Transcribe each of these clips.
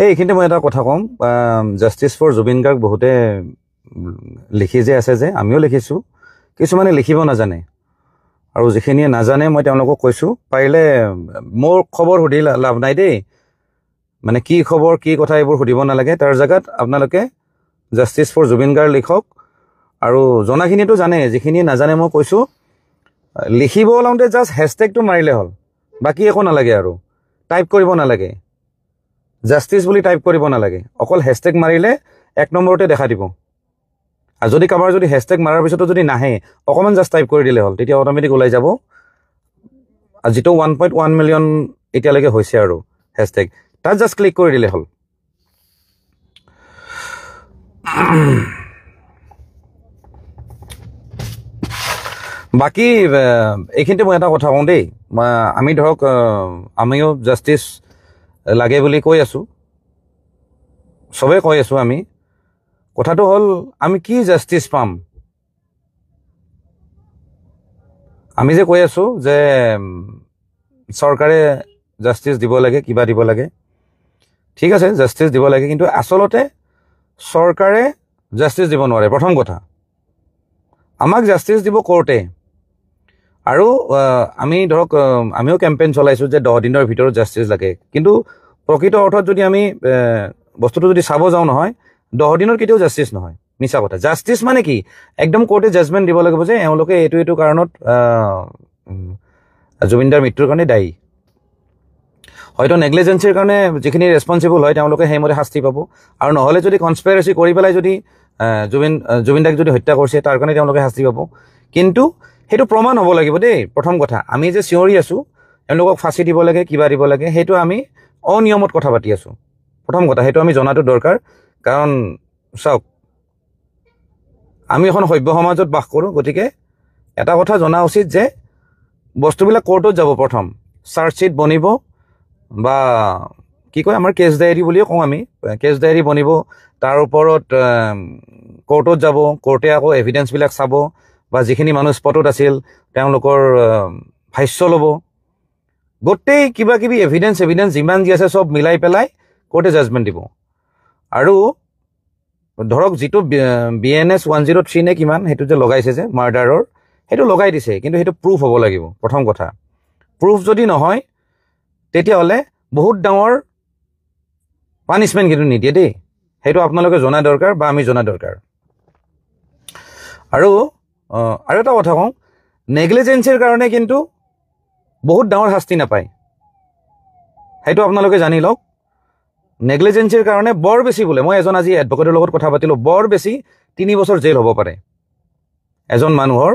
এইখিনিতে মই এটা কথা ক'ম, জাষ্টিছ ফৰ জুবিন গাৰ্গ বহুতে লিখি যে আছে যে আমিও লিখিছোঁ, কিছুমানে লিখিব নাজানে। আৰু যিখিনিয়ে নাজানে মই তেওঁলোকক কৈছোঁ, পাৰিলে মোৰ খবৰ সুধি লাভ নাই দেই, মানে কি খবৰ কি কথা এইবোৰ সুধিব নালাগে। তাৰ জেগাত আপোনালোকে জাষ্টিছ ফৰ জুবিন গাৰ্গ লিখক। আৰু জনাখিনিতো জানে, যিখিনি নাজানে মই কৈছোঁ, লিখিব ওলাওঁতে জাষ্ট হেছটেগটো মাৰিলে হ'ল, বাকী একো নালাগে। আৰু টাইপ কৰিব নালাগে, জাষ্টিছ বুলি টাইপ কৰিব নালাগে, অকল হেছটেগ মাৰিলে 1 নম্বৰতে দেখা দিব। আৰু যদি কাৰোবাৰ যদি হেছটেগ মাৰাৰ পিছতো যদি নাহে, অকণমান জাষ্ট টাইপ কৰি দিলে হ'ল, তেতিয়া অট'মেটিক ওলাই যাব। যিটো 1.1 মিলিয়ন এতিয়ালৈকে হৈছে আৰু হেছটেগ, তাত জাষ্ট ক্লিক কৰি দিলে হ'ল। বাকী এইখিনিতে মই এটা কথা কওঁ দেই, আমি ধৰক আমিও জাষ্টিছ লাগে বুলি কৈ আছোঁ, চবেই কৈ আছোঁ আমি। কথাটো হ'ল আমি কি জাষ্টিছ পাম? আমি যে কৈ আছোঁ যে চৰকাৰে জাষ্টিছ দিব লাগে, কিবা দিব লাগে, ঠিক আছে জাষ্টিছ দিব লাগে, কিন্তু আচলতে চৰকাৰে জাষ্টিছ দিব নোৱাৰে। প্ৰথম কথা, আমাক জাষ্টিছ দিব কোৰ্টে। আৰু আমি ধৰক আমিও কেম্পেইন চলাইছোঁ যে 10 দিনৰ ভিতৰত জাষ্টিছ লাগে, কিন্তু প্ৰকৃত অৰ্থত যদি আমি বস্তুটো যদি চাব যাওঁ নহয়, 10 দিনত কেতিয়াও জাষ্টিছ নহয়, মিছা কথা। জাষ্টিছ মানে কি, একদম কোৰ্টে জাজমেণ্ট দিব লাগিব যে এওঁলোকে এইটো কাৰণত জুবিনদাৰ মৃত্যুৰ কাৰণে দায়ী। হয়তো নেগলিজেঞ্চিৰ কাৰণে যিখিনি ৰেছপনচিবল হয় তেওঁলোকে সেইমতে শাস্তি পাব, আৰু নহ'লে যদি কনস্পিৰেচি কৰি পেলাই যদি জুবিনদাক যদি হত্যা কৰিছে তাৰ কাৰণে তেওঁলোকে শাস্তি পাব। কিন্তু সেইটো প্ৰমাণ হ'ব লাগিব দেই। প্ৰথম কথা, আমি যে চিঞৰি আছোঁ এওঁলোকক ফাঁচি দিব লাগে, কিবা দিব লাগে, সেইটো আমি অনিয়মত কথা পাতি আছোঁ। প্ৰথম কথা, সেইটো আমি জনাটো দৰকাৰ। কাৰণ চাওক, আমি এখন সভ্য সমাজত বাস কৰোঁ, গতিকে এটা কথা জনা উচিত যে বস্তুবিলাক কোৰ্টত যাব। প্ৰথম চাৰ্জশ্বিট বনিব, বা কি কয় আমাৰ কেছ ডায়েৰী বুলিয়ে কওঁ আমি, কেছ ডায়েৰী বনিব, তাৰ ওপৰত কোৰ্টত যাব, কোৰ্টে আকৌ এভিডেঞ্চবিলাক চাব, বা যিখিনি মানুহ স্পটত আছিল তেওঁলোকৰ ভাষ্য ল'ব, গোটেই কিবা কিবি এভিডেঞ্চ যিমান যি আছে চব মিলাই পেলাই কোৰ্টে জাজমেণ্ট দিব। আৰু ধৰক যিটো BNS 103 নে কিমান সেইটো যে লগাইছে যে মাৰ্ডাৰৰ, সেইটো লগাই দিছে, কিন্তু সেইটো প্ৰুফ হ'ব লাগিব। প্ৰথম কথা, প্ৰুফ যদি নহয় তেতিয়াহ'লে বহুত ডাঙৰ পানিছমেণ্ট কিন্তু নিদিয়ে দেই। সেইটো আপোনালোকে জনা দৰকাৰ, বা আমি জনা দৰকাৰ। আৰু এটা কথা কওঁ, নেগলিজেঞ্চিৰ কাৰণে কিন্তু বহুত ডাঙৰ শাস্তি নাপায়, সেইটো আপোনালোকে জানি লওক। নেগলিজেঞ্চিৰ কাৰণে বৰ বেছি বোলে, মই এজন আজি এডভকেটৰ লগত কথা পাতিলোঁ, বৰ বেছি 3 বছৰ জেল হ'ব পাৰে এজন মানুহৰ।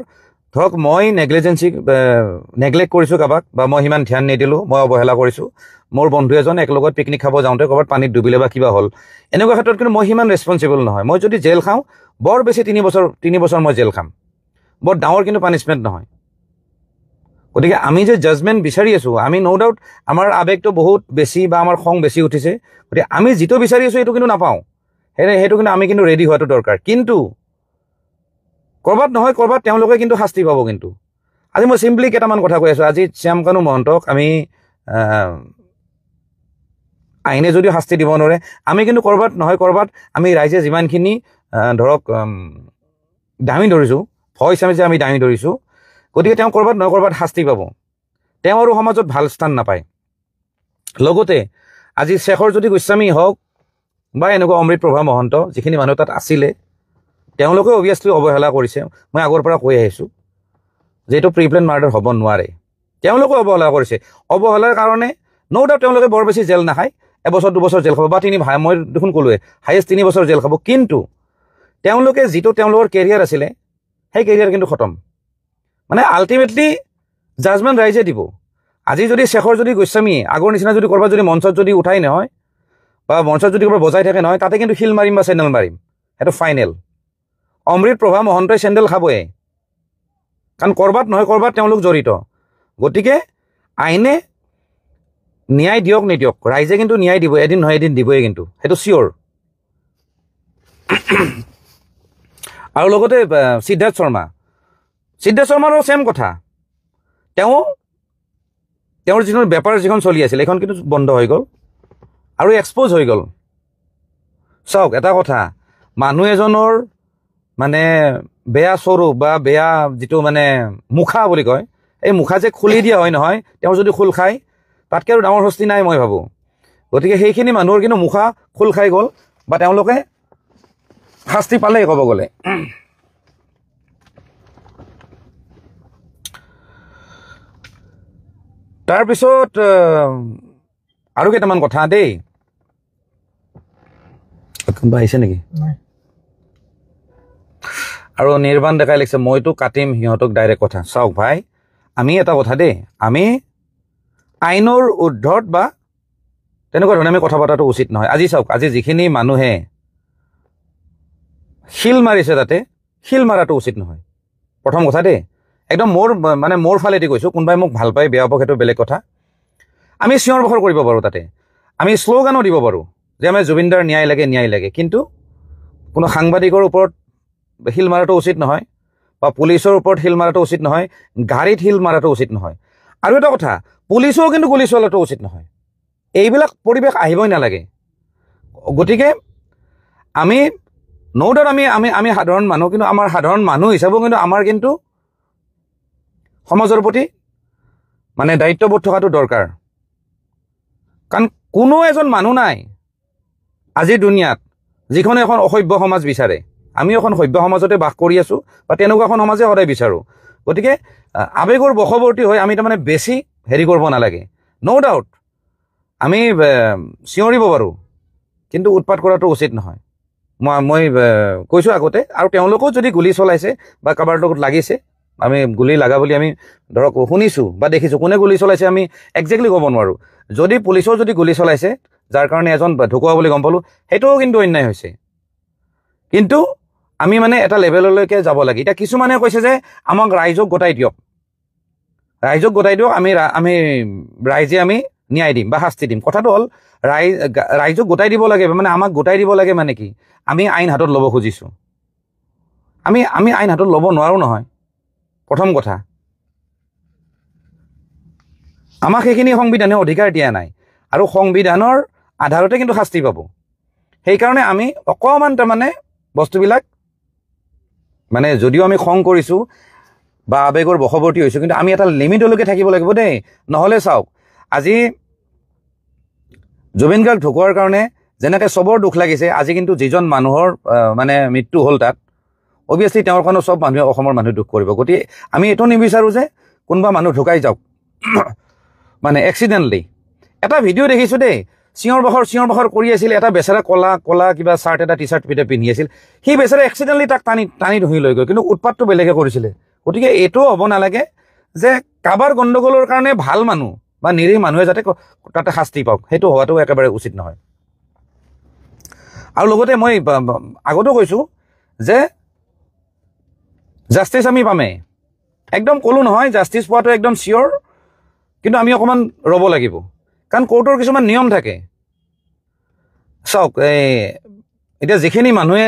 ধৰক মই নেগলেক্ট কৰিছোঁ কাৰোবাক, বা মই সিমান ধ্যান নিদিলোঁ, মই অৱহেলা কৰিছোঁ, মোৰ বন্ধু এজন একেলগত পিকনিক খাব যাওঁতে ক'ৰবাত পানীত ডুবিলে বা কিবা হ'ল, এনেকুৱা ক্ষেত্ৰত কিন্তু মই সিমান ৰেছপনচিবল নহয়। মই যদি জেল খাওঁ, বৰ বেছি 3 বছৰ মই জেল খাম, বৰ ডাঙৰ কিন্তু পানিছমেণ্ট নহয়। গতিকে আমি যে জাজমেণ্ট বিচাৰি আছোঁ, আমি ন' ডাউট আমাৰ আৱেগটো বহুত বেছি, বা আমাৰ খং বেছি উঠিছে, গতিকে আমি যিটো বিচাৰি আছোঁ সেইটো কিন্তু নাপাওঁ, সেইটো কিন্তু আমি কিন্তু ৰেডি হোৱাটো দৰকাৰ। কিন্তু ক'ৰবাত নহয় ক'ৰবাত তেওঁলোকে কিন্তু শাস্তি পাব। কিন্তু আজি মই চিম্পলি কেইটামান কথা কৈ আছোঁ। আজি শ্যামকানু মহন্তক আমি আইনে যদিও শাস্তি দিব নোৱাৰে, আমি কিন্তু ক'ৰবাত নহয় ক'ৰবাত আমি ৰাইজে যিমানখিনি ধৰক দাঙি ধৰিছোঁ, ভইচ আমি যে আমি দাঙি ধৰিছোঁ, গতিকে তেওঁ ক'ৰবাত নহয় ক'ৰবাত শাস্তি পাব। তেওঁ আৰু সমাজত ভাল স্থান নাপায়। লগতে আজি শেখৰজ্যোতি গোস্বামী হওক বা এনেকুৱা অমৃতপ্ৰভা মহন্ত, যিখিনি মানুহ তাত আছিলে, তেওঁলোকে অভিয়াছলি অৱহেলা কৰিছে। মই আগৰ পৰা কৈ আহিছোঁ যে এইটো প্ৰিপ্লেন মাৰ্ডাৰ হ'ব নোৱাৰে, তেওঁলোকে অৱহেলা কৰিছে। অৱহেলাৰ কাৰণে ন' ডাউট তেওঁলোকে বৰ বেছি জেল নাখায়, 1 বছৰ 2 বছৰ জেল খাব, বা মই দেখোন ক'লোৱে হায়েষ্ট 3 বছৰ জেল খাব। কিন্তু তেওঁলোকে যিটো তেওঁলোকৰ কেৰিয়াৰ আছিলে, সেই কেৰিয়াৰ কিন্তু খতম। মানে আল্টিমেটলি জাজমেণ্ট ৰাইজে দিব। আজি যদি শেখৰজ্যোতি গোস্বামী আগৰ নিচিনা যদি ক'ৰবাত যদি মঞ্চত যদি উঠাই নহয়, বা মঞ্চত যদি ক'ৰবাত বজাই থাকে নহয়, তাতে কিন্তু শিল মাৰিম বা চেণ্ডেল মাৰিম, সেইটো ফাইনেল। অমৃতপ্ৰভা মহন্তই চেণ্ডেল খাবই, কাৰণ ক'ৰবাত নহয় ক'ৰবাত তেওঁলোক জড়িত। গতিকে আইনে ন্যায় দিয়ক নিদিয়ক, ৰাইজে কিন্তু ন্যায় দিব, এদিন নহয় এদিন দিবই, কিন্তু সেইটো চিয়'ৰ। আৰু লগতে সিদ্ধাৰ্থ শৰ্মাৰো ছেম কথা। তেওঁৰ যিখন বেপাৰ যিখন চলি আছিল, সেইখন কিন্তু বন্ধ হৈ গ'ল। আৰু এক্সপ'জ হৈ গ'ল। চাওক এটা কথা, মানুহ এজনৰ মানে বেয়া স্বৰূপ বা বেয়া যিটো মানে মুখা বুলি কয়, এই মুখা যে খুলি দিয়া হয় নহয়, তেওঁ যদি খোল খায় তাতকৈ আৰু ডাঙৰ শাস্তি নাই মই ভাবোঁ। গতিকে সেইখিনি মানুহৰ কিন্তু মুখা খোল খাই গ'ল বা তেওঁলোকে শাস্তি পালেই ক'ব গ'লে। তাৰপিছত আৰু কেইটামান কথা দেই। কোনোবা আহিছে নেকি? আৰু নিৰ্বাণ ডেকাই লিখিছে মইতো কাটিম সিহঁতক ডাইৰেক্ট কথা। চাওক ভাই, আমি এটা কথা দেই, আমি আইনৰ ঊৰ্ধত বা তেনেকুৱা ধৰণে আমি কথা পতাটো উচিত নহয়। আজি চাওক, আজি যিখিনি মানুহে শিল মাৰিছে তাতে শিল মাৰাটো উচিত নহয়, প্ৰথম কথা দেই। একদম মোৰ ফালেদি কৈছোঁ, কোনোবাই মোক ভাল পায় বেয়া পাব সেইটো বেলেগ কথা। আমি চিঞৰ বাখৰ কৰিব পাৰোঁ, তাতে আমি শ্লোগানো দিব পাৰোঁ যে আমাৰ জুবিনদাৰ ন্যায় লাগে ন্যায় লাগে, কিন্তু কোনো সাংবাদিকৰ ওপৰত শিল মাৰাটো উচিত নহয় বা পুলিচৰ ওপৰত শিল মাৰাটো উচিত নহয়, গাড়ীত শিল মাৰাটো উচিত নহয়। আৰু এটা কথা, পুলিচেও কিন্তু গুলি চলোৱাটো উচিত নহয়। এইবিলাক পৰিৱেশ আহিবই নালাগে। গতিকে আমি ন' ডাউট আমি সাধাৰণ মানুহ, কিন্তু আমাৰ সাধাৰণ মানুহ হিচাপেও কিন্তু আমাৰ কিন্তু সমাজৰ প্ৰতি মানে দায়িত্ববোধ থকাটো দৰকাৰ। কাৰণ কোনো এজন মানুহ নাই আজিৰ দুনিয়াত যিখনে এখন অসভ্য সমাজ বিচাৰে। আমি এখন সভ্য সমাজতে বাস কৰি আছোঁ বা তেনেকুৱা এখন সমাজে সদায় বিচাৰোঁ। গতিকে আৱেগৰ বশৱৰ্তী হৈ আমি তাৰমানে বেছি হেৰি কৰিব নালাগে। ন' ডাউট আমি চিঞৰিব পাৰোঁ, কিন্তু উৎপাত কৰাটো উচিত নহয়। মই কৈছোঁ আগতে। আৰু তেওঁলোকেও যদি গুলি চলাইছে বা কাৰোবাৰ লগত লাগিছে, আমি গুলি লাগা বুলি আমি ধৰক শুনিছোঁ বা দেখিছোঁ, কোনে গুলি চলাইছে আমি একজেক্টলি ক'ব নোৱাৰোঁ। যদি পুলিচেও যদি গুলি চলাইছে যাৰ কাৰণে এজন ঢুকুৱা বুলি গম পালোঁ, সেইটোও কিন্তু অন্যায় হৈছে। কিন্তু আমি মানে এটা লেভেললৈকে যাব লাগে। এতিয়া কিছুমানে কৈছে যে আমাক ৰাইজক গোটাই দিয়ক, ৰাইজক গোটাই দিয়ক, আমি ৰাইজে আমি ন্যায় দিম বা শাস্তি দিম। কথাটো হ'ল ৰাইজক গোটাই দিব লাগে, মানে আমাক গোটাই দিব লাগে মানে কি, আমি আইন হাতত ল'ব খুজিছোঁ। আমি আইন হাতত ল'ব নোৱাৰোঁ নহয়, প্ৰথম কথা। আমাক সেইখিনি সংবিধানে অধিকাৰ দিয়া নাই, আৰু সংবিধানৰ আধাৰতে কিন্তু শাস্তি পাব। সেইকাৰণে আমি অকণমান তাৰমানে বস্তুবিলাক মানে যদিও আমি খং কৰিছোঁ বা আৱেগৰ বশৱৰ্তী হৈছোঁ, কিন্তু আমি এটা লিমিটলৈকে থাকিব লাগিব দেই। নহ'লে চাওক, আজি জুবিন গাৰ্গ ঢুকোৱাৰ কাৰণে যেনেকৈ চবৰ দুখ লাগিছে, আজি কিন্তু যিজন মানুহৰ মানে মৃত্যু হ'ল তাত, অভিয়াছলি তেওঁৰ কাৰণে চব মানুহে অসমৰ মানুহে দুখ কৰিব। গতিকে আমি এইটো নিবিচাৰোঁ যে কোনোবা মানুহ ঢুকাই যাওক মানে এক্সিডেণ্টলি। এটা ভিডিঅ' দেখিছোঁ দেই, চিঞৰ বাখৰ কৰি আছিল, এটা বেচেৰা কলা কিবা চাৰ্ট এটা টি চাৰ্ট পিন্ধি আছিল, সি বেচেৰা এক্সিডেণ্টলি তাক টানি ধুই লৈ গ'ল, কিন্তু উৎপাতটো বেলেগে কৰিছিলে। গতিকে এইটো হ'ব নালাগে যে কাৰোবাৰ গণ্ডগোলৰ কাৰণে ভাল মানুহ বা নিৰীহ মানুহে যাতে তাতে শাস্তি পাওক, সেইটো হোৱাটো একেবাৰে উচিত নহয়। আৰু লগতে মই আগতেও কৈছোঁ যে জাষ্টিচ আমি পামেই, একদম ক'লোঁ নহয়, জাষ্টিচ পোৱাটো একদম চিয়'ৰ, কিন্তু আমি অকণমান ৰ'ব লাগিব। কাৰণ কোৰ্টৰ কিছুমান নিয়ম থাকে। চাওক, এতিয়া যিখিনি মানুহে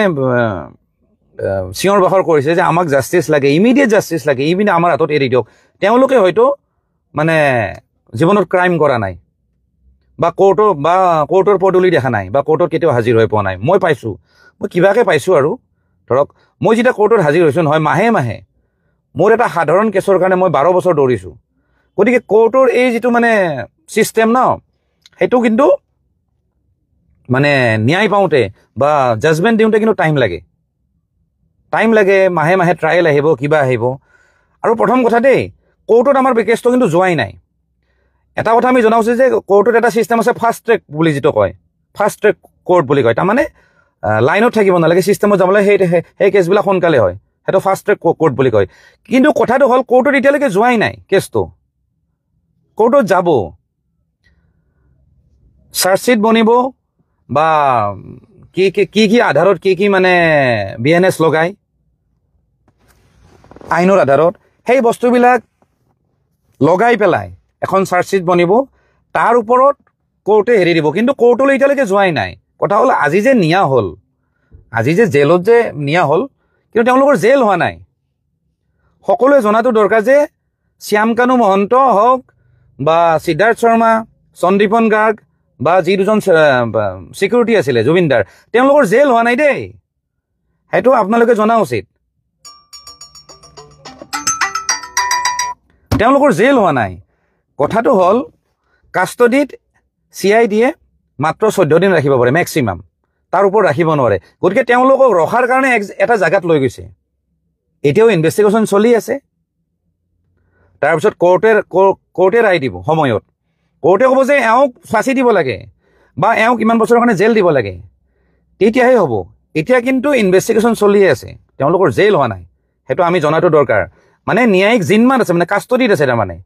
চিঞৰ বাখৰ কৰিছে যে আমাক জাষ্টিচ লাগে, ইমিডিয়েট জাষ্টিচ লাগে, ইমিডিয়েট আমাৰ হাতত এৰি দিয়ক, তেওঁলোকে হয়তো মানে জীৱনত ক্ৰাইম কৰা নাই বা কোৰ্টৰ পদূলি দেখা নাই বা কোৰ্টত কেতিয়াও হাজিৰ হৈ পোৱা নাই। মই কিবাকৈ পাইছোঁ আৰু ধৰক, মই যেতিয়া কোৰ্টত হাজিৰ হৈছোঁ নহয়, মাহে মাহে মোৰ এটা সাধাৰণ কেছৰ কাৰণে মই 12 বছৰ দৌৰিছোঁ। গতিকে কোৰ্টৰ এই যিটো মানে ছিষ্টেম ন, সেইটো কিন্তু মানে ন্যায় পাওঁতে বা জাজমেণ্ট দিওঁতে কিন্তু টাইম লাগে, মাহে মাহে ট্ৰায়েল আহিব, কিবা আহিব। আৰু প্ৰথম কথা দেই, কোৰ্টত আমাৰ কেছটো কিন্তু যোৱাই নাই। এটা কথা আমি জনা উচিত যে কোৰ্টত এটা ছিষ্টেম আছে, ফাষ্ট ট্ৰেক বুলি যিটো কয়, ফাষ্ট ট্ৰেক কোৰ্ট বুলি কয়। তাৰমানে লাইনত থাকিব নালাগে, ছিষ্টেমত যাব লাগে, সেই কেছবিলাক সোনকালে হয়, সেইটো ফাষ্ট ট্ৰেক কোৰ্ট বুলি কয়। কিন্তু কথাটো হ'ল কোৰ্টত এতিয়ালৈকে যোৱাই নাই কেছটো। কোৰ্টত যাব, চাৰ্জশ্বিট বনিব বা কি আধাৰত কি মানে BNS লগাই আইনৰ আধাৰত, সেই বস্তুবিলাক লগাই পেলাই এখন চাৰ্জশ্বিট বনিব, তাৰ ওপৰত কোৰ্টে হেৰি দিব। কিন্তু কোৰ্টলৈ এতিয়ালৈকে যোৱাই নাই। কথা হ'ল আজি যে নিয়া হ'ল, আজি যে জেলত যে নিয়া হ'ল, কিন্তু তেওঁলোকৰ জেল হোৱা নাই। সকলোৱে জনাটো দৰকাৰ যে শ্যামকানু মহন্ত হওক বা সিদ্ধাৰ্থ শৰ্মা, সন্দীপন গাৰ্গ বা যি দুজন ছিকিউৰিটি আছিলে জুবিনদাৰ তেওঁলোকৰ জেল হোৱা নাই দেই সেইটো আপোনালোকে জনা উচিত তেওঁলোকৰ জেল হোৱা নাই কথাটো হ'ল কাষ্টডিত CIDয়ে মাত্ৰ 14 দিন ৰাখিব পাৰে মেক্সিমাম তাৰ ওপৰত ৰাখিব নোৱাৰে গতিকে তেওঁলোকক ৰখাৰ কাৰণে এটা জায়গাত লৈ গৈছে এতিয়াও ইনভেষ্টিগেশ্যন চলি আছে তাৰপিছত কোৰ্টে ৰায় দিব সময়ত কোৰ্টে ক'ব যে এওঁক ফাঁচি দিব লাগে বা এওঁক ইমান বছৰৰ কাৰণে জেল দিব লাগে তেতিয়াহে হ'ব এতিয়া কিন্তু ইনভেষ্টিগেশ্যন চলি আছে তেওঁলোকৰ জেল হোৱা নাই সেইটো আমি জনাটো দৰকাৰ মানে ন্যায়িক জিম্মাত আছে মানে কাষ্টডিত আছে তাৰমানে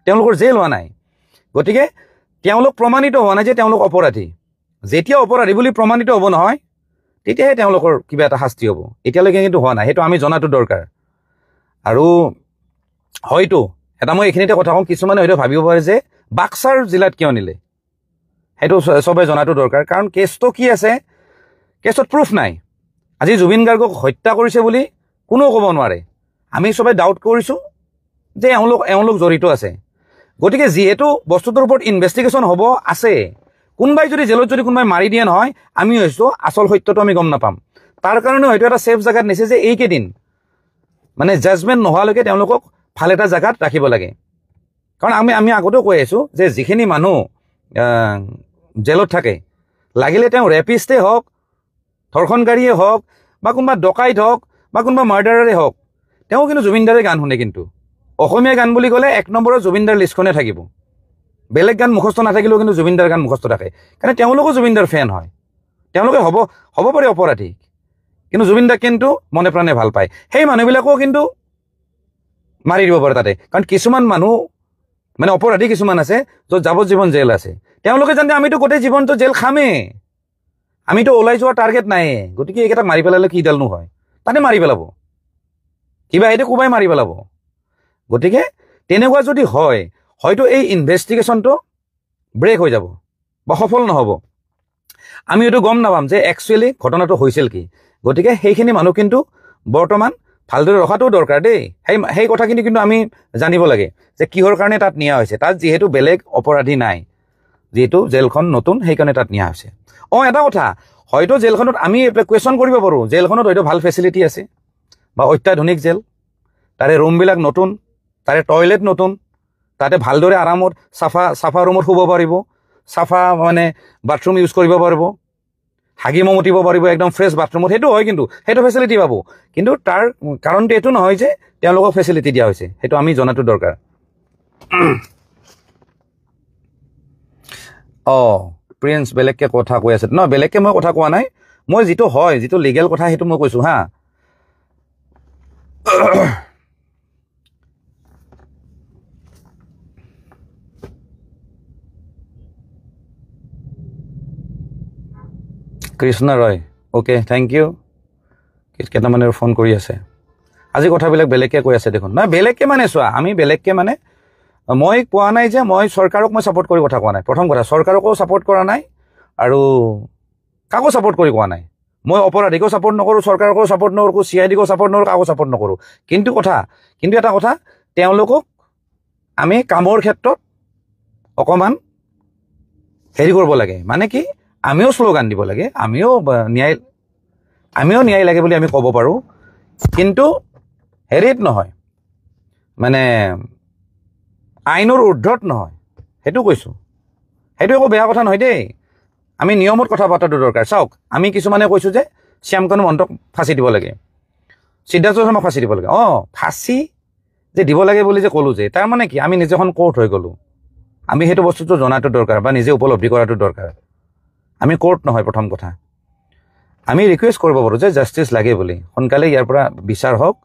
তেওঁলোকৰ জেল হোৱা নাই গতিকে তেওঁলোক প্ৰমাণিত হোৱা নাই যে তেওঁলোক অপৰাধী যেতিয়া অপৰাধী বুলি প্ৰমাণিত হ'ব নহয় তেতিয়াহে তেওঁলোকৰ কিবা এটা শাস্তি হ'ব এতিয়ালৈকে কিন্তু হোৱা নাই সেইটো আমি জনাটো দৰকাৰ আৰু হয়তো এটা মই এইখিনিতে কথা কওঁ কিছুমানে হয়তো ভাবিব পাৰে যে বাক্সাৰ জিলাত কিয় নিলে সেইটো সবে জনাটো দৰকাৰ কাৰণ কেছটো কি আছে কেছত প্ৰুফ নাই আজি জুবিন গাৰ্গক হত্যা কৰিছে বুলি কোনো ক'ব নোৱাৰে আমি সবে ডাউট কৰিছোঁ যে এওঁলোক জড়িত আছে গতিকে যিহেতু বস্তুটোৰ ওপৰত ইনভেষ্টিগেশ্যন হ'ব আছে কোনোবাই যদি জেলত যদি কোনোবাই মাৰি দিয়ে নহয় আমি হৈছোঁ আচল সত্যটো আমি গম নাপাম তাৰ কাৰণে হয়তো এটা ছেফ জেগাত নিছে যে এইকেইদিন মানে জাজমেণ্ট নোহোৱালৈকে তেওঁলোকক ভাল এটা জেগাত ৰাখিব লাগে কাৰণ আমি আগতেও কৈ আছোঁ যে যিখিনি মানুহ জেলত থাকে লাগিলে তেওঁ ৰেপিষ্টেই হওক ধৰ্ষণকাৰীয়ে হওক বা কোনোবা ডকাইত হওক বা কোনোবা মাৰ্ডাৰাৰে হওক তেওঁ কিন্তু জুবিনদাৰে গান শুনে কিন্তু অসমীয়া গান বুলি ক'লে 1 নম্বৰৰ জুবিনদাৰ লিষ্টখনে থাকিব বেলেগ গান মুখস্থ নাথাকিলেও কিন্তু জুবিনদাৰ গান মুখস্থ থাকে কাৰণ তেওঁলোকো জুবিনদাৰ ফেন হয় তেওঁলোকে হ'ব পাৰে অপৰাধী কিন্তু জুবিনদাক কিন্তু মনে প্ৰাণে ভাল পায় সেই মানুহবিলাকো কিন্তু মাৰি দিব পাৰে তাতে কাৰণ কিছুমান মানুহ মানে অপৰাধী কিছুমান আছে য'ত যাৱজ্জীৱন জেল আছে তেওঁলোকে জানে আমিতো গোটেই জীৱনটো জেল খামেই আমিতো ওলাই যোৱাৰ টাৰ্গেট নাই গতিকে এইকেইটাক মাৰি পেলালে কিডালনো হয় তাতে মাৰি পেলাব কিবা এইটো কোবাই মাৰি পেলাব গতিকে তেনেকুৱা যদি হয় হয়তো এই ইনভেষ্টিগেশ্যনটো ব্ৰেক হৈ যাব বা সফল নহ'ব আমি এইটো গম নাপাম যে একচুৱেলি ঘটনাটো হৈছিল কি গতিকে সেইখিনি মানুহ কিন্তু বৰ্তমান ভালদৰে ৰখাটোও দৰকাৰ দেই সেই কথাখিনি কিন্তু আমি জানিব লাগে যে কিহৰ কাৰণে তাত নিয়া হৈছে তাত যিহেতু বেলেগ অপৰাধী নাই যিহেতু জেলখন নতুন সেইকাৰণে তাত নিয়া হৈছে এটা কথা হয়তো জেলখনত আমি কুৱেশ্যন কৰিব পাৰোঁ জেলখনত হয়তো ভাল ফেচিলিটি আছে বা অত্যাধুনিক জেল তাৰে ৰুমবিলাক নতুন তাৰে টয়লেট নতুন তাতে ভালদৰে আৰামত চাফা ৰুমত শুব পাৰিব চাফা মানে বাথৰুম ইউজ কৰিব পাৰিব হাগিম মুতিব পাৰিব একদম ফ্ৰেছ বাথৰুমত সেইটো হয় কিন্তু সেইটো ফেচিলিটি পাব কিন্তু তাৰ কাৰণটো এইটো নহয় যে তেওঁলোকক ফেচিলিটি দিয়া হৈছে সেইটো আমি জনাটো দৰকাৰ প্ৰিন্স বেলেগকৈ কথা কৈ আছে নহয় বেলেগকৈ মই কথা কোৱা নাই মই যিটো লিগেল কথা সেইটো মই কৈছোঁ হা কৃষ্ণ ৰয় অ'কে থেংক ইউ কেইটামানে ফোন কৰি আছে আজি কথাবিলাক বেলেগকৈ কৈ আছে দেখোন নহয় বেলেগকৈ মানে চোৱা আমি বেলেগকৈ মানে মই কোৱা নাই যে মই চৰকাৰক মই ছাপোৰ্ট কৰি কথা কোৱা নাই প্ৰথম কথা চৰকাৰকো ছাপোৰ্ট কৰা নাই আৰু কাকো ছাপোৰ্ট কৰি কোৱা নাই মই অপৰাধীকো ছাপোৰ্ট নকৰোঁ চৰকাৰকো ছাপোৰ্ট নকৰোঁ CIDকো ছাপোৰ্ট নকৰোঁ কাকো ছাপোৰ্ট নকৰোঁ কিন্তু এটা কথা তেওঁলোকক আমি কামৰ ক্ষেত্ৰত অকণমান হেৰি কৰিব লাগে মানে কি আমিও শ্লোগান দিব লাগে আমিও ন্যায় লাগে বুলি আমি ক'ব পাৰোঁ কিন্তু হেৰিত নহয় মানে আইনৰ ঊৰ্ধত নহয় সেইটো কৈছোঁ সেইটো একো বেয়া কথা নহয় দেই আমি নিয়মত কথা পতাটো দৰকাৰ চাওক আমি কিছুমানে কৈছোঁ যে শ্যামকানু মহন্তক ফাঁচি দিব লাগে সিদ্ধাৰ্থ শৰ্মাক ফাঁচি দিব লাগে ফাঁচি যে দিব লাগে বুলি যে ক'লোঁ যে তাৰ মানে কি আমি নিজে এখন কোৰ্ট হৈ গ'লোঁ আমি সেইটো বস্তুটো জনাটো দৰকাৰ বা নিজে উপলব্ধি কৰাটো দৰকাৰ আমি কোৰ্ট নহয় প্ৰথম কথা আমি ৰিকুৱেষ্ট কৰিব পাৰোঁ যে জাষ্টিচ লাগে বুলি সোনকালে ইয়াৰ পৰা বিচাৰ হওক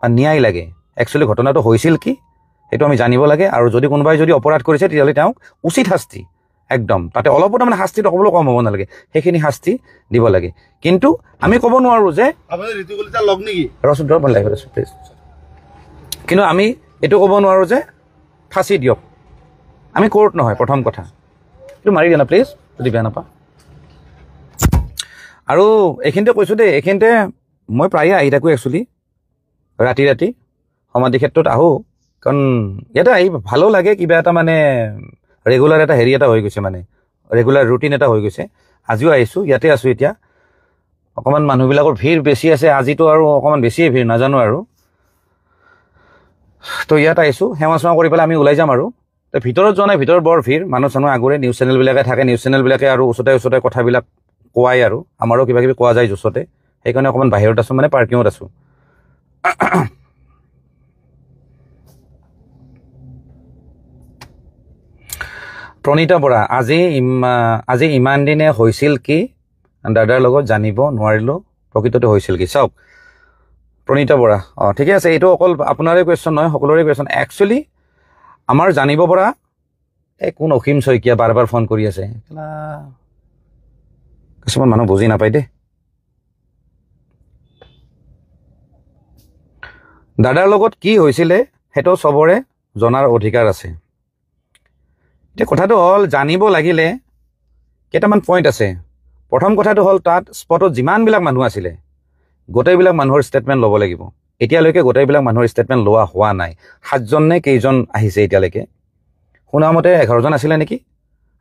বা ন্যায় লাগে একচুৱেলি ঘটনাটো হৈছিল কি সেইটো আমি জানিব লাগে আৰু যদি কোনোবাই যদি অপৰাধ কৰিছে তেতিয়াহ'লে তেওঁক উচিত শাস্তি একদম তাতে অলপো তাৰমানে শাস্তিটো ক'বলৈ কম হ'ব নালাগে সেইখিনি শাস্তি দিব লাগে কিন্তু আমি ক'ব নোৱাৰোঁ যে কিন্তু আমি এইটো ক'ব নোৱাৰোঁ যে ফাঁচি দিয়ক আমি কোৰ্ট নহয় প্ৰথম কথা এইটো মাৰি দিয়া না প্লিজ যদি বেয়া নাপা আৰু এইখিনিতে কৈছোঁ দেই এইখিনিতে মই প্ৰায়ে আহি থাকোঁ একচুৱেলি ৰাতি সমাধি ক্ষেত্ৰত আহোঁ কাৰণ ইয়াতে আহি ভালো লাগে কিবা এটা মানে ৰেগুলাৰ এটা হেৰি এটা হৈ গৈছে মানে ৰেগুলাৰ ৰুটিন এটা হৈ গৈছে আজিও আহিছোঁ ইয়াতে আছোঁ এতিয়া অকণমান মানুহবিলাকৰ ভিৰ বেছি আছে আজিতো আৰু অকণমান বেছিয়ে ভিৰ নাজানো আৰু তো ইয়াত আহিছোঁ সেৱা চেৱা কৰি পেলাই আমি ওলাই যাম আৰু তো ভিতৰত যোৱা নাই ভিতৰত বৰ ভিৰ মানুহ চানুহ আগৰে নিউজ চেনেলবিলাকে থাকে নিউজ চেনেলবিলাকে আৰু ওচৰতে কথাবিলাক কোৱাই আৰু আমাৰো কিবা কিবি কোৱা যায় ওচৰতে সেইকাৰণে অকণমান বাহিৰত আছোঁ মানে পাৰ্কিঙত আছোঁ প্ৰণীতা বৰা আজি ইমান দিনে হৈছিল কি দাদাৰ লগত জানিব নোৱাৰিলোঁ প্ৰকৃততে হৈছিল কি চাওক প্ৰণীতা বৰা ঠিকে আছে এইটো অকল আপোনাৰে কুৱেশ্যন নহয় সকলোৰে কুৱেশ্যন একচুৱেলি আমাৰ জানিব পৰা কোন অসীম শইকীয়া বাৰ বাৰ ফোন কৰি আছে কিছুমান মানুহ বুজি নাপায় দেই দাদাৰ লগত কি হৈছিলে সেইটো চবৰে জনাৰ অধিকাৰ আছে এতিয়া কথাটো হ'ল জানিব লাগিলে কেইটামান পইণ্ট আছে প্ৰথম কথাটো হ'ল তাত স্পটত যিমানবিলাক মানুহ আছিলে গোটেইবিলাক মানুহৰ ষ্টেটমেণ্ট ল'ব লাগিব এতিয়ালৈকে গোটেইবিলাক মানুহৰ ষ্টেটমেণ্ট লোৱা হোৱা নাই 7জন নে কেইজন আহিছে এতিয়ালৈকে শুনামতে 11জন আছিলে নেকি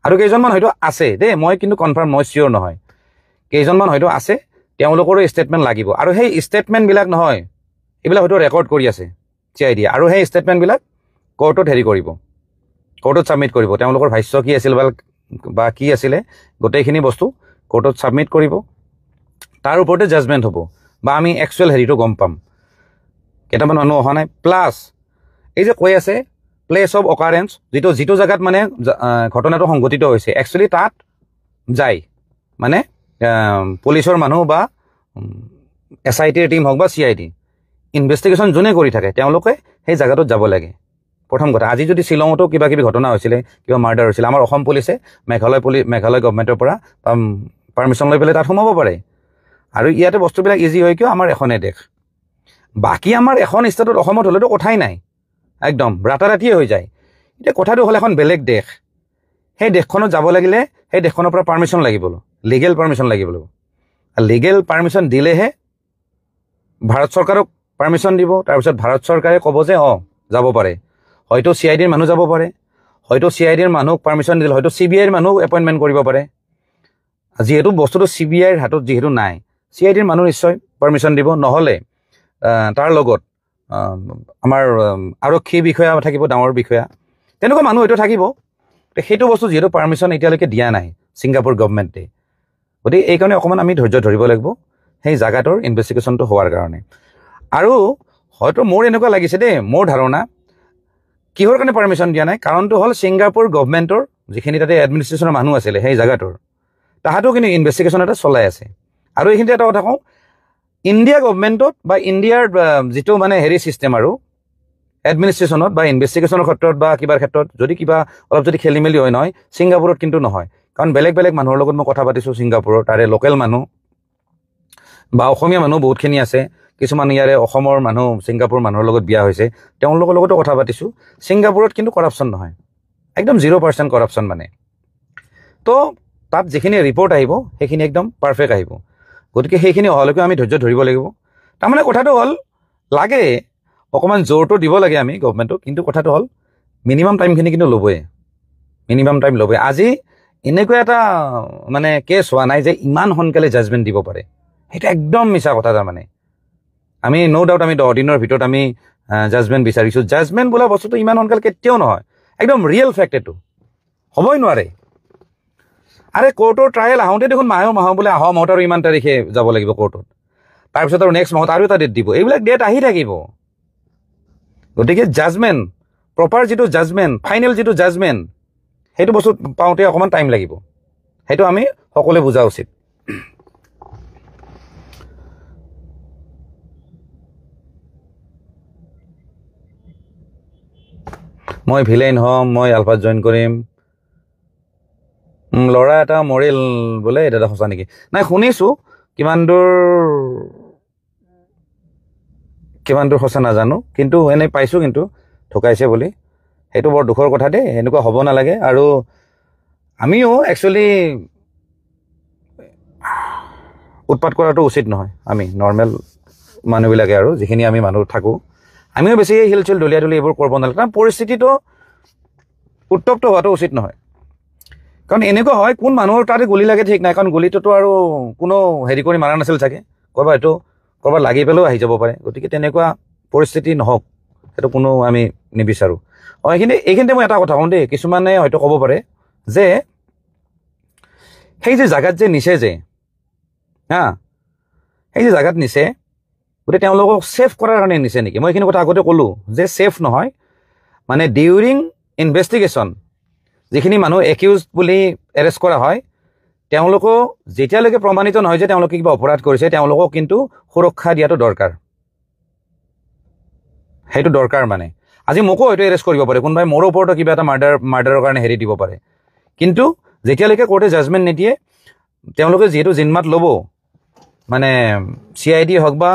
আৰু কেইজনমান হয়তো আছে দেই মই কিন্তু কনফাৰ্ম মই চিয়'ৰ নহয় কেইজনমান হয়তো আছে তেওঁলোকৰো ষ্টেটমেণ্ট লাগিব আৰু সেই ষ্টেটমেণ্টবিলাক নহয় এইবিলাক হয়তো ৰেকৰ্ড কৰি আছে CID আৰু সেই ষ্টেটমেণ্টবিলাক কোৰ্টত হেৰি কৰিব কোৰ্টত ছাবমিট কৰিব তেওঁলোকৰ ভাষ্য কি আছিল বা কি আছিলে গোটেইখিনি বস্তু কোৰ্টত ছাবমিট কৰিব তাৰ ওপৰতে জাজমেণ্ট হ'ব বা আমি একচুৱেল হেৰিটো গম পাম কেইটামান মানুহ অহা নাই প্লাছ এই যে কৈ আছে প্লেচ অফ অকাৰেঞ্চ যিটো জেগাত মানে ঘটনাটো সংঘটিত হৈছে একচুৱেলি তাত যায় মানে পুলিচৰ মানুহ বা SITৰ টিম হওক বা CID ইনভেষ্টিগেশ্যন যোনে কৰি থাকে তেওঁলোকে সেই জেগাটোত যাব লাগে প্ৰথম কথা আজি যদি শ্বিলঙতো কিবা কিবি ঘটনা হৈছিলে কিবা মাৰ্ডাৰ হৈছিলে আমাৰ অসম পুলিচে মেঘালয় গভৰ্ণমেণ্টৰ পৰা পাৰ্মিশ্যন লৈ পেলাই তাত সোমাব পাৰে আৰু ইয়াতে বস্তুবিলাক ইজি হয় কিয় আমাৰ এখনে দেশ বাকী আমাৰ এখন ষ্টেটত অসমত হ'লেতো কথাই নাই একদম ৰাতাৰাতিয়ে হৈ যায় এতিয়া কথাটো হ'ল এখন বেলেগ দেশ সেই দেশখনত যাব লাগিলে সেই দেশখনৰ পৰা পাৰ্মিশ্যন লাগিব লিগেল পাৰ্মিশ্যন লাগিব লিগেল পাৰ্মিশ্যন দিলেহে ভাৰত চৰকাৰক পাৰ্মিশ্যন দিব তাৰপিছত ভাৰত চৰকাৰে ক'ব যে যাব পাৰে হয়তো CIDৰ মানুহ যাব পাৰে হয়তো CIDৰ মানুহক পাৰ্মিশ্যন দিলে হয়তো CBIৰ মানুহ এপইণ্টমেণ্ট কৰিব পাৰে যিহেতু বস্তুটো CBIৰ হাতত যিহেতু নাই CIDৰ মানুহ নিশ্চয় পাৰ্মিশ্যন দিব নহ'লে তাৰ লগত আমাৰ আৰক্ষী বিষয়া থাকিব ডাঙৰ বিষয়া তেনেকুৱা মানুহ হয়তো থাকিব সেইটো বস্তু যিহেতু পাৰ্মিশ্যন এতিয়ালৈকে দিয়া নাই ছিংগাপুৰ গভৰ্ণমেণ্টে গতিকে এইকাৰণে অকণমান আমি ধৈৰ্য ধৰিব লাগিব সেই জাগাটোৰ ইনভেষ্টিগেশ্যনটো হোৱাৰ কাৰণে আৰু হয়তো মোৰ এনেকুৱা লাগিছে দেই মোৰ ধাৰণা কিহৰ কাৰণে পাৰ্মিশ্যন দিয়া নাই কাৰণটো হ'ল ছিংগাপুৰ গভৰ্ণমেণ্টৰ যিখিনি তাতে এডমিনিষ্ট্ৰেশ্যনৰ মানুহ আছিলে সেই জাগাটোৰ তাহাঁতেও কিন্তু ইনভেষ্টিগেশ্যন এটা চলাই আছে আৰু এইখিনিতে এটা কথা কওঁ ইণ্ডিয়া গভৰ্ণমেণ্টত বা ইণ্ডিয়াৰ যিটো মানে হেৰি ছিষ্টেম আৰু এডমিনিষ্ট্ৰেশ্যনত বা ইনভেষ্টিগেশ্যনৰ ক্ষেত্ৰত বা কিবাৰ ক্ষেত্ৰত যদি কিবা অলপ যদি খেলি মেলি হয় নহয় ছিংগাপুৰত কিন্তু নহয় কাৰণ বেলেগ মানুহৰ লগত মই কথা পাতিছোঁ ছিংগাপুৰৰ তাৰে লোকেল মানুহ বা অসমীয়া মানুহ বহুতখিনি আছে কিছুমান ইয়াৰে অসমৰ মানুহ ছিংগাপুৰ মানুহৰ লগত বিয়া হৈছে তেওঁলোকৰ লগতো কথা পাতিছোঁ ছিংগাপুৰত কিন্তু কৰাপশ্যন নহয় একদম 0% কৰাপশ্যন মানে তো তাত যিখিনি ৰিপৰ্ট আহিব সেইখিনি একদম পাৰফেক্ট আহিব গতিকে সেইখিনি অহালৈকে আমি ধৈৰ্য ধৰিব লাগিব তাৰমানে কথাটো হ'ল লাগে অকণমান জোৰটো দিব লাগে আমি গভৰ্ণমেণ্টক কিন্তু কথাটো হ'ল মিনিমাম টাইমখিনি কিন্তু ল'বই মিনিমাম টাইম ল'বই আজি এনেকুৱা এটা মানে কেছ হোৱা নাই যে ইমান সোনকালে জাজমেণ্ট দিব পাৰে সেইটো একদম মিছা কথা তাৰমানে আমি ন' ডাউট আমি 10 দিনৰ ভিতৰত আমি জাজমেণ্ট বিচাৰিছোঁ জাজমেণ্ট বোলা বস্তুটো ইমান সোনকালে কেতিয়াও নহয় একদম ৰিয়েল ফেক্ট এইটো হ'বই নোৱাৰে আৰে কোৰ্টৰ ট্ৰায়েল আহোঁতে দেখোন মাহ বোলে অহা মাহত আৰু ইমান তাৰিখে যাব লাগিব কোৰ্টত তাৰপিছত আৰু নেক্সট মাহত আৰু এটা ডেট দিব এইবিলাক ডেট আহি থাকিব গতিকে জাজমেণ্ট প্ৰপাৰ যিটো জাজমেণ্ট ফাইনেল যিটো জাজমেণ্ট সেইটো বস্তু পাওঁতে অকণমান টাইম লাগিব সেইটো আমি সকলোৱে বুজা উচিত মই ভিলেইন হ'ম মই আলফাত জইন কৰিম ল'ৰা এটা মৰিল বোলে এটা সঁচা নেকি নাই শুনিছোঁ কিমান দূৰ সঁচা নাজানো কিন্তু এনেই পাইছোঁ কিন্তু ঢুকাইছে বুলি সেইটো বৰ দুখৰ কথা দেই এনেকুৱা হ'ব নালাগে আৰু আমিও একচুৱেলি উৎপাত কৰাটো উচিত নহয় আমি নৰ্মেল মানুহবিলাকে আৰু যিখিনি আমি মানুহ থাকোঁ আমিও বেছি হিলচিল দলিয়াই এইবোৰ কৰিব নালাগে কাৰণ পৰিস্থিতিটো উত্তপ্ত হোৱাটো উচিত নহয় কাৰণ এনেকুৱা হয় কোন মানুহৰ তাতে গুলি লাগে ঠিক নাই, কাৰণ গুলিটোতো আৰু কোনো হেৰি কৰি মাৰা নাছিল চাগে, ক'ৰবাত লাগি পেলাইও আহি যাব পাৰে। গতিকে তেনেকুৱা পৰিস্থিতি নহওক, সেইটো কোনো আমি নিবিচাৰোঁ। এইখিনিতে মই এটা কথা কওঁ দেই, কিছুমানে হয়তো ক'ব পাৰে যে সেই যে জাগাত যে নিছে যে সেই যে জাগাত নিছে, গতিকে তেওঁলোকক ছেফ কৰাৰ কাৰণে নিছে নেকি? মই এইখিনি কথা আগতে ক'লোঁ যে ছেফ নহয়, মানে ডিউৰিং ইনভেষ্টিগেশ্যন যিখিনি মানুহ একিউজ বুলি এৰেষ্ট কৰা হয়, তেওঁলোকো যেতিয়ালৈকে প্ৰমাণিত নহয় যে তেওঁলোকে কিবা অপৰাধ কৰিছে, তেওঁলোকক কিন্তু সুৰক্ষা দিয়াটো দৰকাৰ। সেইটো দৰকাৰ। মানে আজি মোকো হয়তো এৰেষ্ট কৰিব পাৰে, কোনোবাই মোৰ ওপৰতো কিবা এটা মাৰ্ডাৰৰ কাৰণে হেৰি দিব পাৰে, কিন্তু যেতিয়ালৈকে কোৰ্টে জাজমেণ্ট নিদিয়ে, তেওঁলোকে যিহেতু জিম্মাত ল'ব, মানে CID হওক বা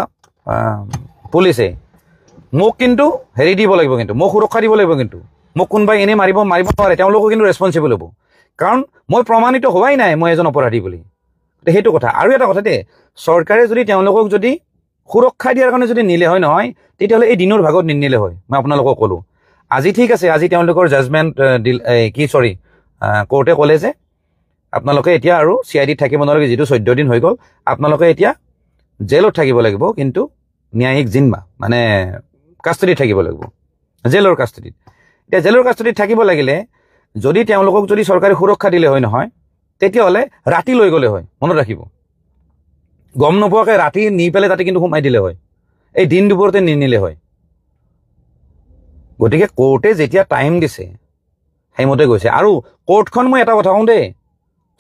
পুলিচে, মোক কিন্তু হেৰি দিব লাগিব, কিন্তু মোক সুৰক্ষা দিব লাগিব। কিন্তু মোক কোনোবাই এনেই মাৰিব নোৱাৰে, তেওঁলোকো কিন্তু ৰেছপনচিবল হ'ব, কাৰণ মই প্ৰমাণিত হোৱাই নাই মই এজন অপৰাধী বুলি। সেইটো কথা। আৰু এটা কথা দেই, চৰকাৰে যদি তেওঁলোকক যদি সুৰক্ষা দিয়াৰ কাৰণে যদি নিলে হয় নহয়, তেতিয়াহ'লে এই দিনৰ ভাগত নিনিলে হয়। মই আপোনালোকক ক'লোঁ আজি ঠিক আছে, আজি তেওঁলোকৰ জাজমেণ্ট কোৰ্টে ক'লে যে আপোনালোকে এতিয়া আৰু CID থাকিব নালাগে, যিটো 14 দিন হৈ গ'ল, আপোনালোকে এতিয়া জেলত থাকিব লাগিব, কিন্তু ন্যায়িক জিম্মা মানে কাষ্টডিত থাকিব লাগিব, জেলৰ কাষ্টডিত। এতিয়া জেলৰ কাষ্টডিত থাকিব লাগিলে যদি তেওঁলোকক যদি চৰকাৰে সুৰক্ষা দিলে হয় নহয়, তেতিয়াহ'লে ৰাতি লৈ গ'লে হয়। মনত ৰাখিব, গম নোপোৱাকৈ ৰাতি নি পেলাই তাতে কিন্তু সোমাই দিলে হয়, এই দিন দুপৰতে নিনিলে হয়। গতিকে কোৰ্টে যেতিয়া টাইম দিছে সেইমতে গৈছে। আৰু কোৰ্টখন মই এটা কথা কওঁ দেই,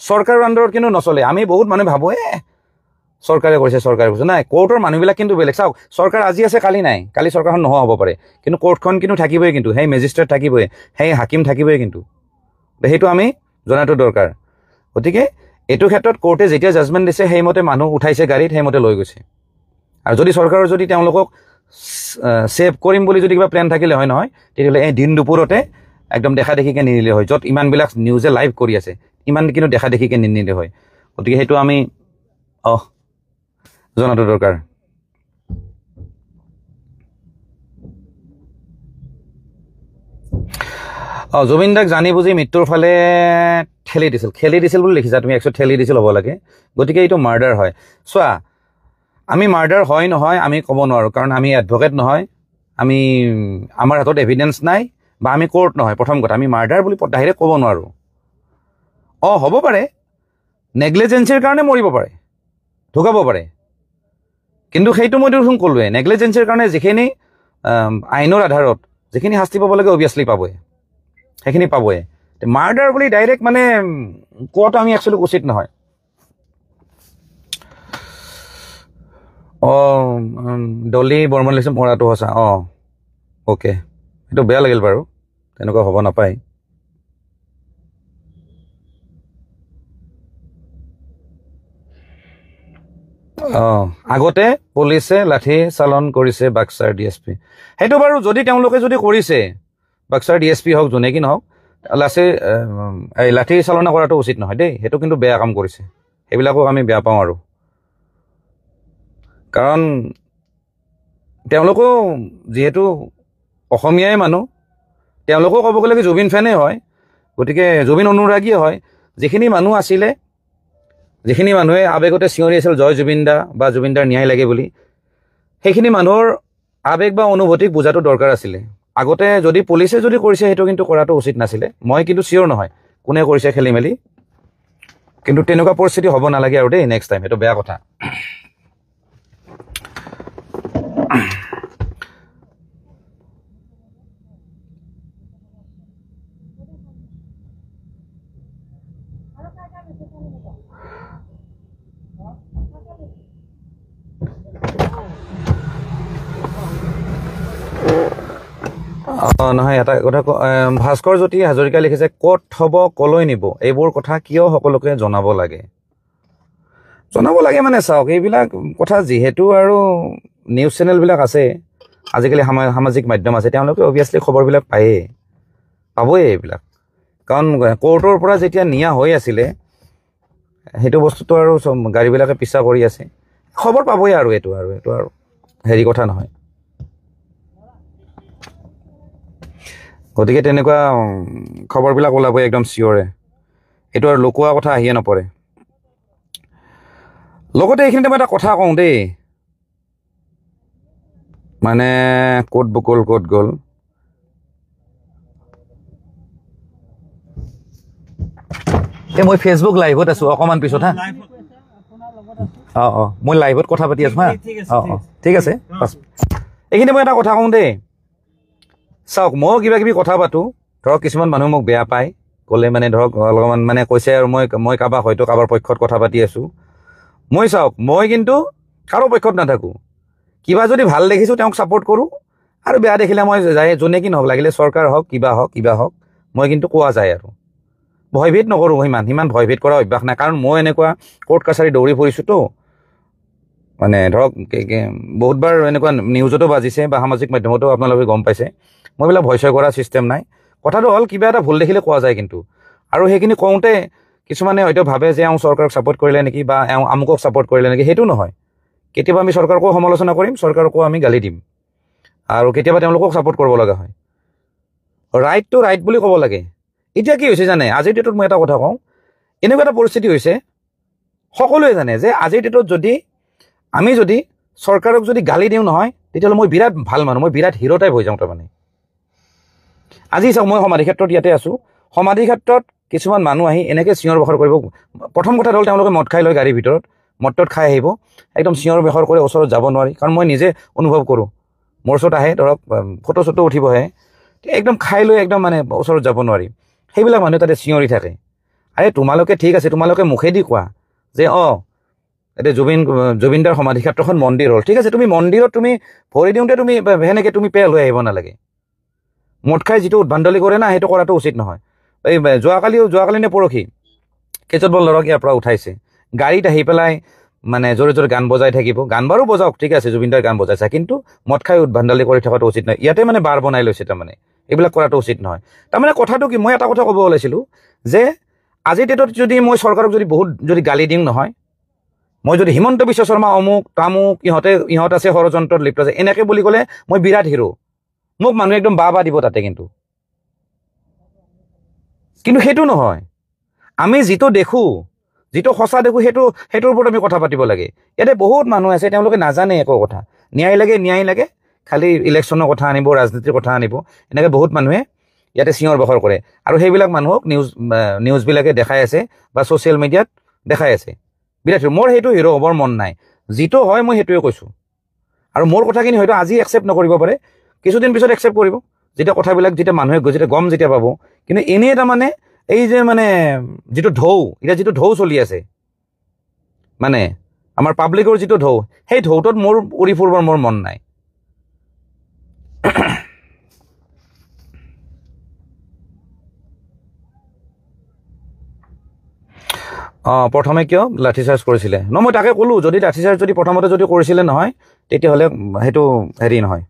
চৰকাৰৰ আণ্ডাৰত কিন্তু নচলে। আমি বহুত মানুহে ভাবোঁ চৰকাৰে কৰিছে নাই, কোৰ্টৰ মানুহবিলাক কিন্তু বেলেগ। চাওক, চৰকাৰ আজি আছে কালি নাই, কালি চৰকাৰখন নোহোৱা হ'ব পাৰে, কিন্তু কোৰ্টখন কিন্তু থাকিবই, কিন্তু সেই মেজিষ্ট্ৰেট থাকিবই, সেই হাকিম থাকিবই, কিন্তু সেইটো আমি জনাটো দৰকাৰ। গতিকে এইটো ক্ষেত্ৰত কোৰ্টে যেতিয়া জাজমেণ্ট দিছে সেইমতে মানুহ উঠাইছে গাড়ীত, সেইমতে লৈ গৈছে। আৰু যদি চৰকাৰৰ যদি তেওঁলোকক ছেভ কৰিম বুলি যদি কিবা প্লেন থাকিলে হয় নহয়, তেতিয়াহ'লে এই দিন দুপৰতে একদম দেখা দেখিকৈ নিনিলে হয়। য'ত ইমানবিলাক নিউজে লাইভ কৰি আছে, ইমান কিন্তু দেখা দেখিকৈ নিনিলে হয়। গতিকে সেইটো আমি জনাটো দৰকাৰ। জুবিন দাক জানি বুজি মৃত্যুৰ ফালে ঠেলি দিছিল বুলি লিখিছা তুমি, একচুৱেলি ঠেলি দিছিল হ'ব লাগে। গতিকে এইটো মাৰ্ডাৰ হয়। চোৱা, আমি মাৰ্ডাৰ হয় নহয় আমি ক'ব নোৱাৰোঁ, কাৰণ আমি এডভকেট নহয়, আমাৰ হাতত এভিডেন্স নাই, বা আমি কোৰ্ট নহয়। প্ৰথম কথা, আমি মাৰ্ডাৰ বুলি ডাইৰেক্ট ক'ব নোৱাৰোঁ। হ'ব পাৰে নেগলিজেঞ্চিৰ কাৰণে মৰিব পাৰে, ঢুকাব পাৰে, কিন্তু সেইটো মই দেখোন ক'লোৱে, নেগলিজেঞ্চিৰ কাৰণে যিখিনি আইনৰ আধাৰত যিখিনি শাস্তি পাব লাগে অভিয়াছলি পাবই, সেইখিনি পাবই। মাৰ্ডাৰ বুলি ডাইৰেক্ট মানে কোৱাটো আমি একচুৱেলি উচিত নহয়। ডলি বৰ্মন লিখিছে মৰাটো সঁচা। অ'কে, সেইটো বেয়া লাগিল বাৰু, তেনেকুৱা হ'ব নাপায়। আগতে পুলিচে লাঠি চালন কৰিছে বাক্সাৰ DSP। সেইটো বাৰু যদি তেওঁলোকে যদি কৰিছে, বাক্সাৰ DSP হওক যোনে কি নহওক, লাঠি চালনা কৰাটো উচিত নহয় দেই, সেইটো কিন্তু বেয়া কাম কৰিছে। সেইবিলাকক আমি বেয়া পাওঁ। আৰু কাৰণ তেওঁলোকো যিহেতু অসমীয়াই মানুহ, তেওঁলোকেও ক'ব গ'লে কি জুবিন ফেনেই হয়, গতিকে জুবিন অনুৰাগীয়ে হয়। যিখিনি মানুহ আছিলে, যিখিনি মানুহে আৱেগতে চিঞৰি আছিল জয় জুবিন দা বা জুবিন দাৰ ন্যায় লাগে বুলি, সেইখিনি মানুহৰ আৱেগ বা অনুভূতিক বুজাটো দৰকাৰ আছিলে। আগতে যদি পুলিচে যদি কৰিছে, সেইটো কিন্তু কৰাটো উচিত নাছিলে। মই কিন্তু চিয়ৰ নহয় কোনে কৰিছে খেলি মেলি, কিন্তু তেনেকুৱা পৰিস্থিতি হ'ব নালাগে আৰু দেই নেক্সট টাইম, সেইটো বেয়া কথা। নহয়, এটা কথা ভাস্কৰ জ্যোতি হাজৰিকা লিখিছে, ক'ত থ'ব, ক'লৈ নিব, এইবোৰ কথা কিয় সকলোকে জনাব লাগে? মানে চাওক, এইবিলাক কথা যিহেতু আৰু নিউজ চেনেলবিলাক আছে, আজিকালি সামাজিক মাধ্যম আছে, তেওঁলোকে অভিয়াছলি খবৰবিলাক পাবই এইবিলাক। কাৰণ কোৰ্টৰ পৰা যেতিয়া নিয়া হৈ আছিলে, সেইটো বস্তুটো আৰু গাড়ীবিলাকে পিছা কৰি আছে, খবৰ পাবই। আৰু এইটো আৰু হেৰি কথা নহয়। গতিকে তেনেকুৱা খবৰবিলাক ওলাবই একদম চিয়'ৰে। এইটো আৰু লুকোৱা কথা আহিয়ে নপৰে লগতে এইখিনিতে মই এটা কথা কওঁ দেই মানে ক'ত গ'ল এই মই ফেচবুক লাইভত আছোঁ অকণমান পিছত হা মই লাইভত কথা পাতি আছোঁ হা ঠিক আছে এইখিনিতে মই এটা কথা কওঁ দেই চাওক মই কিবা কিবি কথা পাতোঁ ধৰক কিছুমান মানুহ মোক বেয়া পায় ক'লে মানে ধৰক অলপমান মানে কৈছে আৰু মই কাৰোবাক হয়তো কাৰোবাৰ পক্ষত কথা পাতি আছোঁ মই চাওক মই কিন্তু কাৰো পক্ষত নাথাকোঁ কিবা যদি ভাল দেখিছোঁ তেওঁক ছাপোৰ্ট কৰোঁ আৰু বেয়া দেখিলে মই যায় যোনে কি নহওক লাগিলে চৰকাৰ হওক কিবা হওক মই কিন্তু কোৱা যায় আৰু ভয়ভীত নকৰোঁ সিমান ভয়ভীত কৰা অভ্যাস নাই কাৰণ মই এনেকুৱা কোৰ্ট কাছাৰী দৌৰি ফুৰিছোঁতো মানে ধৰক বহুতবাৰ এনেকুৱা নিউজতো বাজিছে বা সামাজিক মাধ্যমতো আপোনালোকে গম পাইছে মই এইবিলাক ভয় চয় কৰা ছিষ্টেম নাই কথাটো হ'ল কিবা এটা ভুল দেখিলে কোৱা যায় কিন্তু আৰু সেইখিনি কওঁতে কিছুমানে হয়তো ভাবে যে এওঁ চৰকাৰক ছাপোৰ্ট কৰিলে নেকি বা এওঁ আমুকক ছাপোৰ্ট কৰিলে নেকি সেইটো নহয় কেতিয়াবা আমি চৰকাৰকো সমালোচনা কৰিম চৰকাৰকো আমি গালি দিম আৰু কেতিয়াবা তেওঁলোকক ছাপোৰ্ট কৰিব লগা হয় ৰাইটটো ৰাইট বুলি ক'ব লাগে এতিয়া কি হৈছে জানে আজিৰ ডেটত মই এটা কথা কওঁ এনেকুৱা এটা পৰিস্থিতি হৈছে সকলোৱে জানে যে আজিৰ ডেটত যদি আমি যদি চৰকাৰক যদি গালি দিওঁ নহয় তেতিয়াহ'লে মই বিৰাট ভাল মানুহ মই বিৰাট হিৰ' টাইপ হৈ যাওঁ তাৰমানে আজি চাওক মই সমাধি ক্ষেত্ৰত ইয়াতে আছোঁ সমাধি ক্ষেত্ৰত কিছুমান মানুহ আহি এনেকৈ চিঞৰ বাখৰ কৰিব প্ৰথম কথা হ'ল তেওঁলোকে মদ খাই লয় গাড়ীৰ ভিতৰত মদত খাই আহিব একদম চিঞৰ বাখৰ কৰি ওচৰত যাব নোৱাৰি কাৰণ মই নিজে অনুভৱ কৰোঁ মোৰ ওচৰত আহে ধৰক ফটো চটো উঠিবহে একদম খাই লৈ একদম মানে ওচৰত যাব নোৱাৰি সেইবিলাক মানুহ তাতে চিঞৰি থাকে আৰে তোমালোকে ঠিক আছে তোমালোকে মুখেদি কোৱা যে এতিয়া জুবিনদাৰ সমাধি ক্ষেত্ৰখন মন্দিৰ হ'ল ঠিক আছে তুমি মন্দিৰত তুমি ভৰি দিওঁতে তুমি সেনেকৈ তুমি পেল হৈ আহিব নালাগে মদ খাই যিটো উদ্ভণ্ডালি কৰে না সেইটো কৰাটো উচিত নহয় এই যোৱাকালি নে পৰহি কেইজনমান ল'ৰাক ইয়াৰ পৰা উঠাইছে গাড়ীত আহি পেলাই মানে জোৰে জোৰে গান বজাই থাকিব গান বাৰু বজাওক ঠিক আছে জুবিনদাৰ গান বজাইছে কিন্তু মদ খাই উদ্ভণ্ডালি কৰি থকাটো উচিত নহয় ইয়াতে মানে বাৰ বনাই লৈছে তাৰমানে এইবিলাক কৰাটো উচিত নহয় তাৰমানে কথাটো কি মই এটা কথা ক'ব ওলাইছিলোঁ যে আজিৰ ডেটত যদি মই চৰকাৰক যদি বহুত যদি গালি দিওঁ নহয় মই যদি হিমন্ত বিশ্ব শৰ্মা অমুক তামুক ইহঁত আছে ষড়যন্ত্ৰত লিপ্ত আছে এনেকৈ বুলি ক'লে মই বিৰাট হিৰো মোক মানুহে একদম বা দিব তাতে কিন্তু সেইটো নহয় আমি যিটো দেখোঁ যিটো সঁচা দেখোঁ সেইটোৰ ওপৰত আমি কথা পাতিব লাগে ইয়াতে বহুত মানুহ আছে তেওঁলোকে নাজানে একো কথা ন্যায় লাগে খালি ইলেকশ্যনৰ কথা আনিব ৰাজনীতিৰ কথা আনিব এনেকৈ বহুত মানুহে ইয়াতে চিঞৰ বাখৰ কৰে আৰু সেইবিলাক মানুহক নিউজবিলাকে দেখাই আছে বা ছ'চিয়েল মিডিয়াত দেখাই আছে বিৰাট মোৰ সেইটো হিৰো হ'বৰ মন নাই যিটো হয় মই সেইটোৱে কৈছোঁ আৰু মোৰ কথাখিনি হয়তো আজি একচেপ্ট নকৰিব পাৰে কিছুদিন পিছত একচেপ্ট কৰিব যেতিয়া কথাবিলাক যেতিয়া মানুহে গম যেতিয়া পাব কিন্তু এনেই তাৰমানে এই যে মানে যিটো ঢৌ চলি আছে মানে আমাৰ পাব্লিকৰ যিটো ঢৌ সেই ঢৌটোত মোৰ উৰি ফুৰিবৰ মোৰ মন নাই প্ৰথমে কিয় লাঠিচাৰ্জ কৰিছিলে মই তাকে ক'লোঁ যদি লাঠিচাৰ্জ যদি প্ৰথমতে যদি কৰিছিলে নহয় তেতিয়াহ'লে সেইটো হেৰি নহয়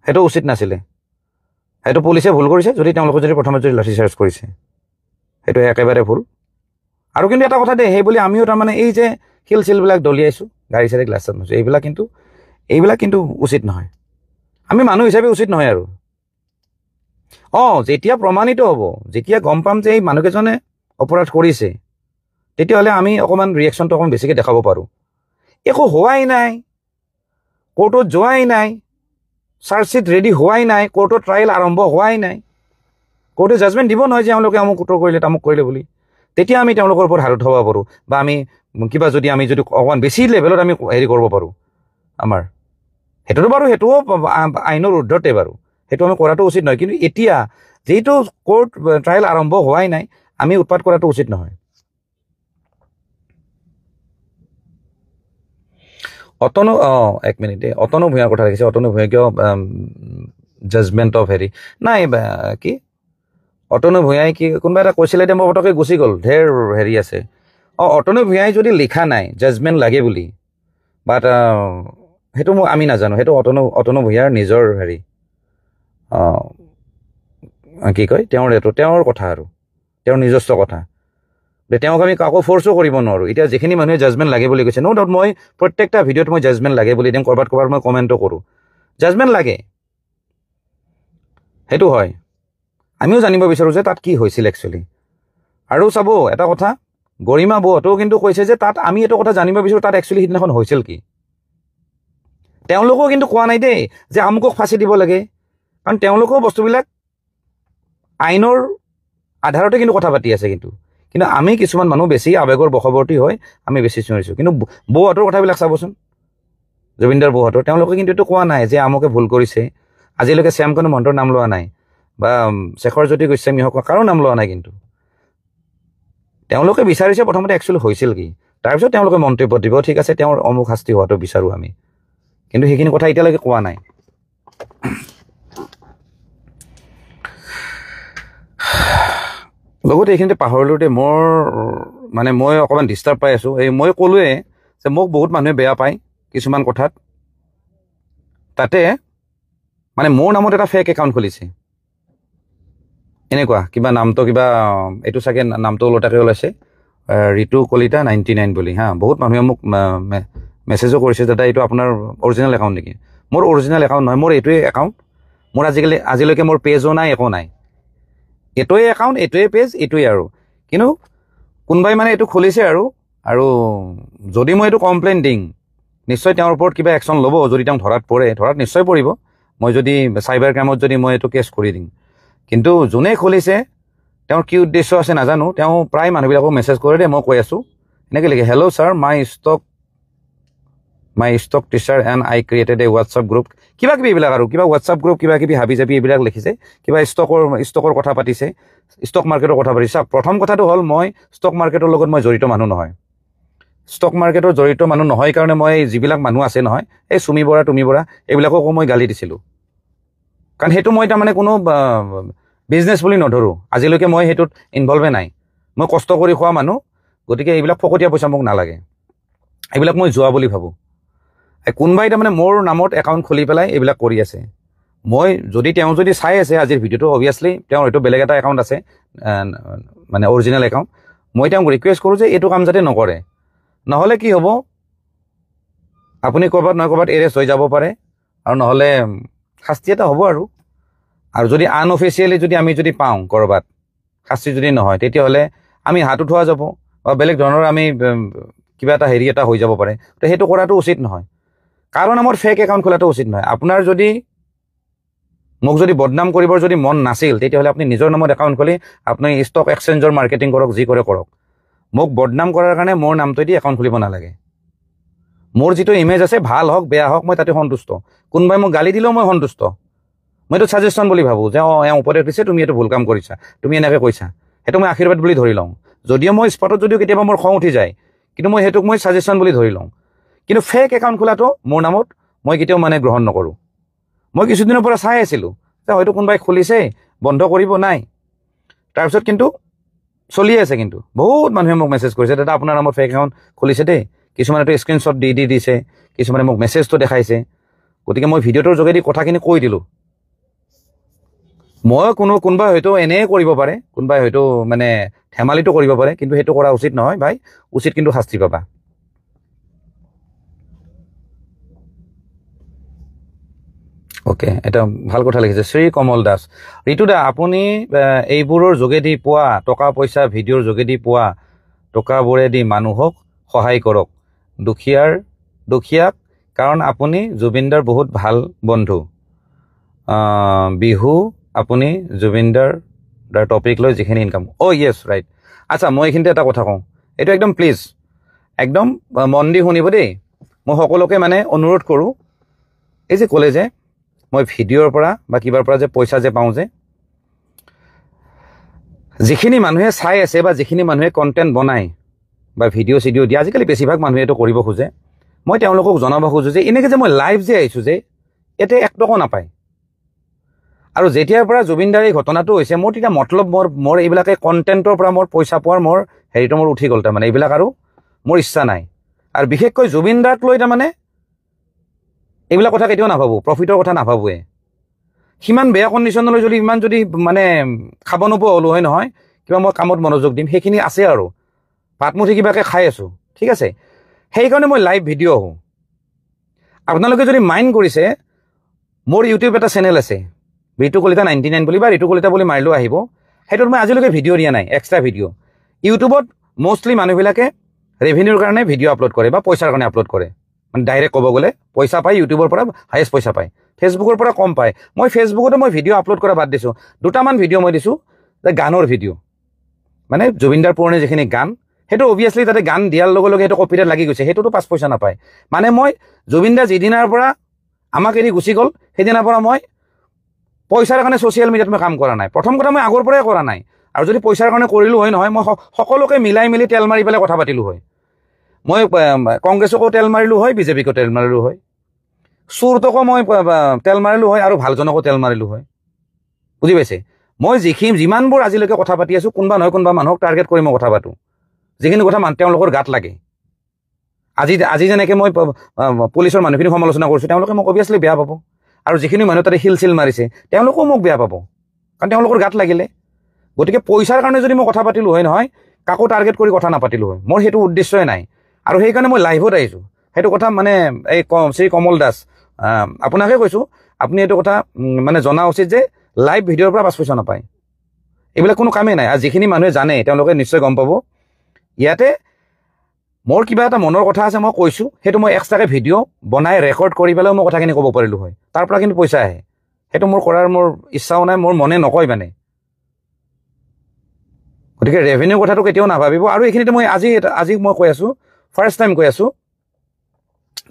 সেইটো উচিত নাছিলে সেইটো পুলিচে ভুল কৰিছে যদি তেওঁলোকে যদি প্ৰথমতে যদি লাঠিচাৰ্জ কৰিছে সেইটো একেবাৰে ভুল আৰু কিন্তু এটা কথা দেই সেই বুলি আমিও তাৰমানে এই যে শিলবিলাক দলিয়াইছোঁ গাড়ী চাড়ী গ্লাছ চাপ মাৰিছোঁ এইবিলাক কিন্তু উচিত নহয় আমি মানুহ হিচাপে উচিত নহয় আৰু যেতিয়া প্ৰমাণিত হ'ব যেতিয়া গম পাম যে এই মানুহকেইজনে অপৰাধ কৰিছে তেতিয়াহ'লে আমি অকণমান ৰিয়েকশ্যনটো অকণমান বেছিকৈ দেখাব পাৰোঁ একো হোৱাই নাই কোৰ্টত যোৱাই নাই চাৰ্জশ্বিট ৰেডি হোৱাই নাই কোৰ্টৰ ট্ৰায়েল আৰম্ভ হোৱাই নাই কোৰ্টে জাজমেণ্ট দিব নহয় যে তেওঁলোকে আমুক উত্তৰ কৰিলে তামুক কৰিলে বুলি তেতিয়া আমি তেওঁলোকৰ ওপৰত হাত উঠাব পাৰোঁ বা আমি কিবা যদি অকণমান বেছি লেভেলত আমি হেৰি কৰিব পাৰোঁ আমাৰ সেইটোতো বাৰু সেইটোও আইনৰ ঊৰ্ধতে বাৰু সেইটো আমি কৰাটো উচিত নহয় কিন্তু এতিয়া যিটো কোৰ্ট ট্ৰায়েল আৰম্ভ হোৱাই নাই আমি উৎপাত কৰাটো উচিত নহয় এক মিনিট অতনু ভূঞাৰ কথা দেখিছে অতনু ভূঞা কিয় জাজমেণ্ট অফ হেৰি নাই কি অতনু ভূঞাই কি কোনোবা এটা কৈছিলে এতিয়া মই পটকৈ গুচি গ'ল ঢেৰ হেৰি আছে অতনু ভূঞাই যদি লিখা নাই জাজমেণ্ট লাগে বুলি বাট সেইটো আমি নাজানো সেইটো অতনু ভূঞাৰ নিজৰ হেৰি কি কয় তেওঁৰ কথা আৰু তেওঁৰ নিজস্ব কথা তেওঁক আমি কাকো ফ'ৰ্চো কৰিব নোৱাৰোঁ এতিয়া যিখিনি মানুহে জাজমেণ্ট লাগে বুলি কৈছে ন' ডাউট মই প্ৰত্যেকটা ভিডিঅ'ত মই জাজমেণ্ট লাগে বুলি দিম ক'ৰবাত মই কমেণ্টো কৰোঁ জাজমেণ্ট লাগে সেইটো হয় আমিও জানিব বিচাৰোঁ যে তাত কি হৈছিল একচুৱেলি আৰু চাব এটা কথা, গৰিমা বৌহঁতেও কিন্তু কৈছে যে তাত আমি এইটো কথা জানিব বিচাৰোঁ তাত একচুৱেলি সিদিনাখন হৈছিল কি। তেওঁলোকেও কিন্তু কোৱা নাই দেই যে আমুকক ফাঁচি দিব লাগে, কাৰণ তেওঁলোকেও বস্তুবিলাক আইনৰ আধাৰতে কিন্তু কথা পাতি আছে। কিন্তু আমি কিছুমান মানুহ বেছি আৱেগৰ বশৱৰ্তী হৈ আমি বেছি চিঞৰিছোঁ। কিন্তু বৌহঁতৰ কথাবিলাক চাবচোন, জুবিনদাৰ বৌহঁতৰ, তেওঁলোকে কিন্তু এইটো কোৱা নাই যে আমুকে ভুল কৰিছে। আজিলৈকে শ্যামকানু মহন্তৰ নাম লোৱা নাই বা শেখৰজ্যোতি গোস্বামী হওক কাৰো নাম লোৱা নাই। কিন্তু তেওঁলোকে বিচাৰিছে প্ৰথমতে একচুৱেলি হৈছিল কি, তাৰপিছত তেওঁলোকে মন্তব্য দিব ঠিক আছে তেওঁৰ অমুক শাস্তি হোৱাটো বিচাৰোঁ আমি। কিন্তু সেইখিনি কথা এতিয়ালৈকে কোৱা নাই। লগতে এইখিনিতে পাহৰিলোঁ দেই, মোৰ মানে মই অকণমান ডিষ্টাৰ্ব পাই আছোঁ। মই ক'লোৱে যে মোক বহুত মানুহে বেয়া পায় কিছুমান কথাত। তাতে মানে মোৰ নামত এটা ফেক একাউণ্ট খুলিছে, এনেকুৱা কিবা নামটো কিবা এইটো চাগে নামটো ওলোটাকে ওলাইছে, ঋতু কলিতা 99 বুলি। বহুত মানুহে মোক মেছেজো কৰিছে দাদা এইটো আপোনাৰ অৰিজিনেল একাউণ্ট নেকি। মোৰ অৰিজিনেল একাউণ্ট নহয়, মোৰ এইটোৱে একাউণ্ট। মোৰ আজিলৈকে মোৰ পেজো নাই, একো নাই। এইটোৱে একাউণ্ট, এইটোৱে পেজ, এইটোৱে আৰু। কিন্তু কোনোবাই মানে এইটো খুলিছে আৰু যদি মই এইটো কমপ্লেইন দিম নিশ্চয় তেওঁৰ ওপৰত কিবা একশ্যন ল'ব। যদি তেওঁ ধৰাত পৰে, ধৰাত নিশ্চয় পৰিব। মই যদি চাইবাৰ ক্ৰাইমত যদি মই এইটো কেছ কৰি দিম। কিন্তু যোনে খুলিছে তেওঁৰ কি উদ্দেশ্য আছে নাজানো। তেওঁ প্ৰায় মানুহবিলাকক মেছেজ কৰে দেই, মই কৈ আছোঁ এনেকৈ লিখে, hello' sir, my stock teacher and I created A WhatsApp group, কিবা কিবি এইবিলাক আৰু কিবা হোৱাটছআপ গ্ৰুপ কিবা কিবি হাবি জাবি এইবিলাক লিখিছে। কিবা ষ্টকৰ কথা পাতিছে, ষ্টক মাৰ্কেটৰ কথা পাতিছে। প্ৰথম কথাটো হ'ল মই ষ্টক মাৰ্কেটৰ লগত মই জড়িত মানুহ নহয়। ষ্টক মাৰ্কেটৰ জড়িত মানুহ নহয় কাৰণে মই যিবিলাক মানুহ আছে নহয়, এই চুমি বৰা টুমি বৰা এইবিলাককো মই গালি দিছিলোঁ। কাৰণ সেইটো মই তাৰমানে কোনো বিজনেছ বুলি নধৰোঁ। আজিলৈকে মই সেইটোত ইনভলভে নাই। মই কষ্ট কৰি খোৱা মানুহ, গতিকে এইবিলাক ফকতীয়া পইচা মোক নালাগে। এইবিলাক মই যোৱা বুলি ভাবোঁ। কোনোবাই তাৰমানে মোৰ নামত একাউণ্ট খুলি পেলাই এইবিলাক কৰি আছে। তেওঁ যদি চাই আছে আজিৰ ভিডিঅ'টো, অভিয়াছলি তেওঁৰ হয়তো বেলেগ এটা একাউণ্ট আছে, মানে অৰিজিনেল একাউণ্ট। মই তেওঁক ৰিকুৱেষ্ট কৰোঁ যে এইটো কাম যাতে নকৰে। নহ'লে কি হ'ব, আপুনি ক'ৰবাত নহয় ক'ৰবাত এৰেষ্ট হৈ যাব পাৰে, আৰু নহ'লে শাস্তি এটা হ'ব আৰু যদি আনঅফিচিয়েলি যদি আমি যদি পাওঁ ক'ৰবাত শাস্তি যদি নহয়, তেতিয়াহ'লে আমি হাত উঠোৱা যাব বা বেলেগ ধৰণৰ আমি কিবা এটা হেৰি এটা হৈ যাব পাৰে। তো সেইটো কৰাটো উচিত নহয়। কাৰো নামত ফেক একাউণ্ট খোলাটো উচিত নহয়। আপোনাৰ যদি মোক যদি বদনাম কৰিবৰ যদি মন নাছিল, তেতিয়াহ'লে আপুনি নিজৰ নামত একাউণ্ট খুলি আপুনি ষ্টক এক্সচেঞ্জৰ মাৰ্কেটিং কৰক, যি কৰে কৰক। মোক বদনাম কৰাৰ কাৰণে মোৰ নামটো দি একাউণ্ট খুলিব নালাগে। মোৰ যিটো ইমেজ আছে, ভাল হওক বেয়া হওক, মই তাতে সন্তুষ্ট। কোনোবাই মোক গালি দিলেও মই সন্তুষ্ট। মই এইটো ছাজেশ্যন বুলি ভাবোঁ যে এওঁ উপদেশ দিছে, তুমি এইটো ভুল কাম কৰিছা, তুমি এনেকৈ কৈছা, সেইটো মই আশীৰ্বাদ বুলি ধৰি লওঁ। যদিও মই স্পটত যদিও কেতিয়াবা মোৰ খং উঠি যায়, কিন্তু মই সেইটোক মই ছাজেশ্যন বুলি ধৰি লওঁ। কিন্তু ফেক একাউণ্ট খোলাটো মোৰ নামত মই কেতিয়াও মানে গ্ৰহণ নকৰোঁ। মই কিছুদিনৰ পৰা চাই আছিলোঁ যে হয়তো কোনোবাই খুলিছে, বন্ধ কৰিব নাই। তাৰপিছত কিন্তু চলি আছে। কিন্তু বহুত মানুহে মোক মেছেজ কৰিছে, দাদা আপোনাৰ নামত ফেক একাউণ্ট খুলিছে দেই। কিছুমানেতো স্ক্ৰীনশ্বট দি দিছে, কিছুমানে মোক মেছেজটো দেখাইছে। গতিকে মই ভিডিঅ'টোৰ যোগেদি কথাখিনি কৈ দিলোঁ। মই কোনোবাই হয়তো এনেই কৰিব পাৰে, কোনোবাই হয়তো মানে ধেমালিটো কৰিব পাৰে, কিন্তু সেইটো কৰা উচিত নহয় ভাই। উচিত কিন্তু শাস্তি পাবা। অ'কে, এটা ভাল কথা লিখিছে শ্ৰী কমল দাস। ঋতু দা, আপুনি এইবোৰৰ যোগেদি পোৱা টকা পইচা, ভিডিঅ'ৰ যোগেদি পোৱা টকাবোৰেদি মানুহক সহায় কৰক, দুখীয়াক, কাৰণ আপুনি জুবিনদাৰ বহুত ভাল বন্ধু। বিহু আপুনি জুবিনদাৰ টপিক লৈ যিখিনি ইনকাম। য়েছ ৰাইট। আচ্ছা, মই এইখিনিতে এটা কথা কওঁ, এইটো একদম প্লিজ একদম মন দি শুনিব দেই। মই সকলোকে মানে অনুৰোধ কৰোঁ, এই যে ক'লে যে মই ভিডিঅ'ৰ পৰা বা কিবাৰ পৰা যে পইচা যে পাওঁ, যে যিখিনি মানুহে চাই আছে বা যিখিনি মানুহে কণ্টেণ্ট বনায় বা ভিডিঅ' চিডিঅ' দিয়ে, আজিকালি বেছিভাগ মানুহে এইটো কৰিব খোজে। মই তেওঁলোকক জনাব খোজোঁ যে এনেকৈ যে মই লাইভ যে আহিছোঁ, যে ইয়াতে এক টকা নাপায়। আৰু যেতিয়াৰ পৰা জুবিনদাৰ এই ঘটনাটো হৈছে, মোৰ তেতিয়া মতলব মোৰ এইবিলাকে কণ্টেণ্টৰ পৰা মোৰ পইচা পোৱাৰ মোৰ হেৰিটো মোৰ উঠি গ'ল। তাৰমানে এইবিলাক আৰু মোৰ ইচ্ছা নাই। আৰু বিশেষকৈ জুবিনদাক লৈ তাৰমানে এইবিলাক কথা কেতিয়াও নাভাবোঁ, প্ৰফিটৰ কথা নাভাবোৱে। সিমান বেয়া কণ্ডিশ্যনলৈ যদি ইমান যদি মানে খাব নোপোৱা হ'লোঁ হয় নহয়, কিবা মই কামত মনোযোগ দিম, সেইখিনি আছে আৰু ভাতমুঠি কিবাকৈ খাই আছোঁ, ঠিক আছে। সেইকাৰণে মই লাইভ ভিডিঅ' আহোঁ। আপোনালোকে যদি মাইণ্ড কৰিছে, মোৰ ইউটিউব এটা চেনেল আছে ঋতু কলিতা 99 বুলি, বা ঋতু কলিতা বুলি মাৰিলেও আহিব। সেইটোত মই আজিলৈকে ভিডিঅ' দিয়া নাই, এক্সট্ৰা ভিডিঅ'। ইউটিউবত মোষ্টলি মানুহবিলাকে ৰেভিনিউৰ কাৰণে ভিডিঅ' আপলোড কৰে বা পইচাৰ কাৰণে আপলোড কৰে, মানে ডাইৰেক্ট ক'ব গ'লে পইচা পায় ইউটিউবৰ পৰা, হায়েষ্ট পইচা পায়, ফেচবুকৰ পৰা কম পায়। মই ফেচবুকতো মই ভিডিঅ' আপলোড কৰা বাদ দিছোঁ, দুটামান ভিডিঅ' মই দিছোঁ যে গানৰ ভিডিঅ', মানে জুবিনদাৰ পুৰণি যিখিনি গান, সেইটো অভিয়াছলি তাতে গান দিয়াৰ লগে লগে সেইটো কপিৰাইট লাগি গৈছে, সেইটোতো 5 পইচা নাপায়। মানে মই জুবিনদা যিদিনাৰ পৰা আমাক এৰি গুচি গ'ল সেইদিনাৰ পৰা মই পইচাৰ কাৰণে ছ'চিয়েল মিডিয়াত মই কাম কৰা নাই। প্ৰথম কথা মই আগৰ পৰাই কৰা নাই, আৰু যদি পইচাৰ কাৰণে কৰিলোঁ হয় নহয়, মই সকলোকে মিলাই মেলি তেল মাৰি পেলাই কথা পাতিলোঁ হয়। মই কংগ্ৰেছকো তেল মাৰিলোঁ হয়, বিজেপিকো তেল মাৰিলোঁ হয়, চুৰটোকো মই তেল মাৰিলোঁ হয়, আৰু ভালজনকো তেল মাৰিলোঁ হয়। বুজি পাইছে? মই যিমানবোৰ আজিলৈকে কথা পাতি আছোঁ, কোনোবা নহয় কোনোবা মানুহক টাৰ্গেট কৰি মই কথা পাতোঁ, যিখিনি কথা তেওঁলোকৰ গাত লাগে। আজি যেনেকৈ মই পুলিচৰ মানুহখিনি সমালোচনা কৰিছোঁ, তেওঁলোকে মোক অভিয়াছলি বেয়া পাব, আৰু যিখিনি মানুহ তাতে শিল মাৰিছে তেওঁলোকেও মোক বেয়া পাব, কাৰণ তেওঁলোকৰ গাত লাগিলে। গতিকে পইচাৰ কাৰণে যদি মই কথা পাতিলোঁ হয় নহয়, কাকো টাৰ্গেট কৰি কথা নাপাতিলোঁ হয়, মোৰ সেইটো উদ্দেশ্যই নাই। আৰু সেইকাৰণে মই লাইভত আহিছোঁ। সেইটো কথা মানে এই শ্ৰী কমল দাস, আপোনাকে কৈছোঁ, আপুনি এইটো কথা মানে জনা উচিত যে লাইভ ভিডিঅ'ৰ পৰা 5 পইচা নাপায়, এইবিলাক কোনো কামেই নাই। আৰু যিখিনি মানুহে জানে তেওঁলোকে নিশ্চয় গম পাব। ইয়াতে মোৰ কিবা এটা মনৰ কথা আছে, মই কৈছোঁ, সেইটো মই এক্সট্ৰাকৈ ভিডিঅ' বনাই ৰেকৰ্ড কৰি পেলাইও মই কথাখিনি ক'ব পাৰিলোঁ হয়, তাৰ পৰা কিন্তু পইচা আহে। সেইটো মোৰ কৰাৰ মোৰ ইচ্ছাও নাই, মোৰ মনে নকয় মানে। গতিকে ৰেভিনিউ কথাটো কেতিয়াও নাভাবিব। আৰু এইখিনিতে মই আজি মই কৈ আছোঁ, ফাৰ্ষ্ট টাইম কৈ আছোঁ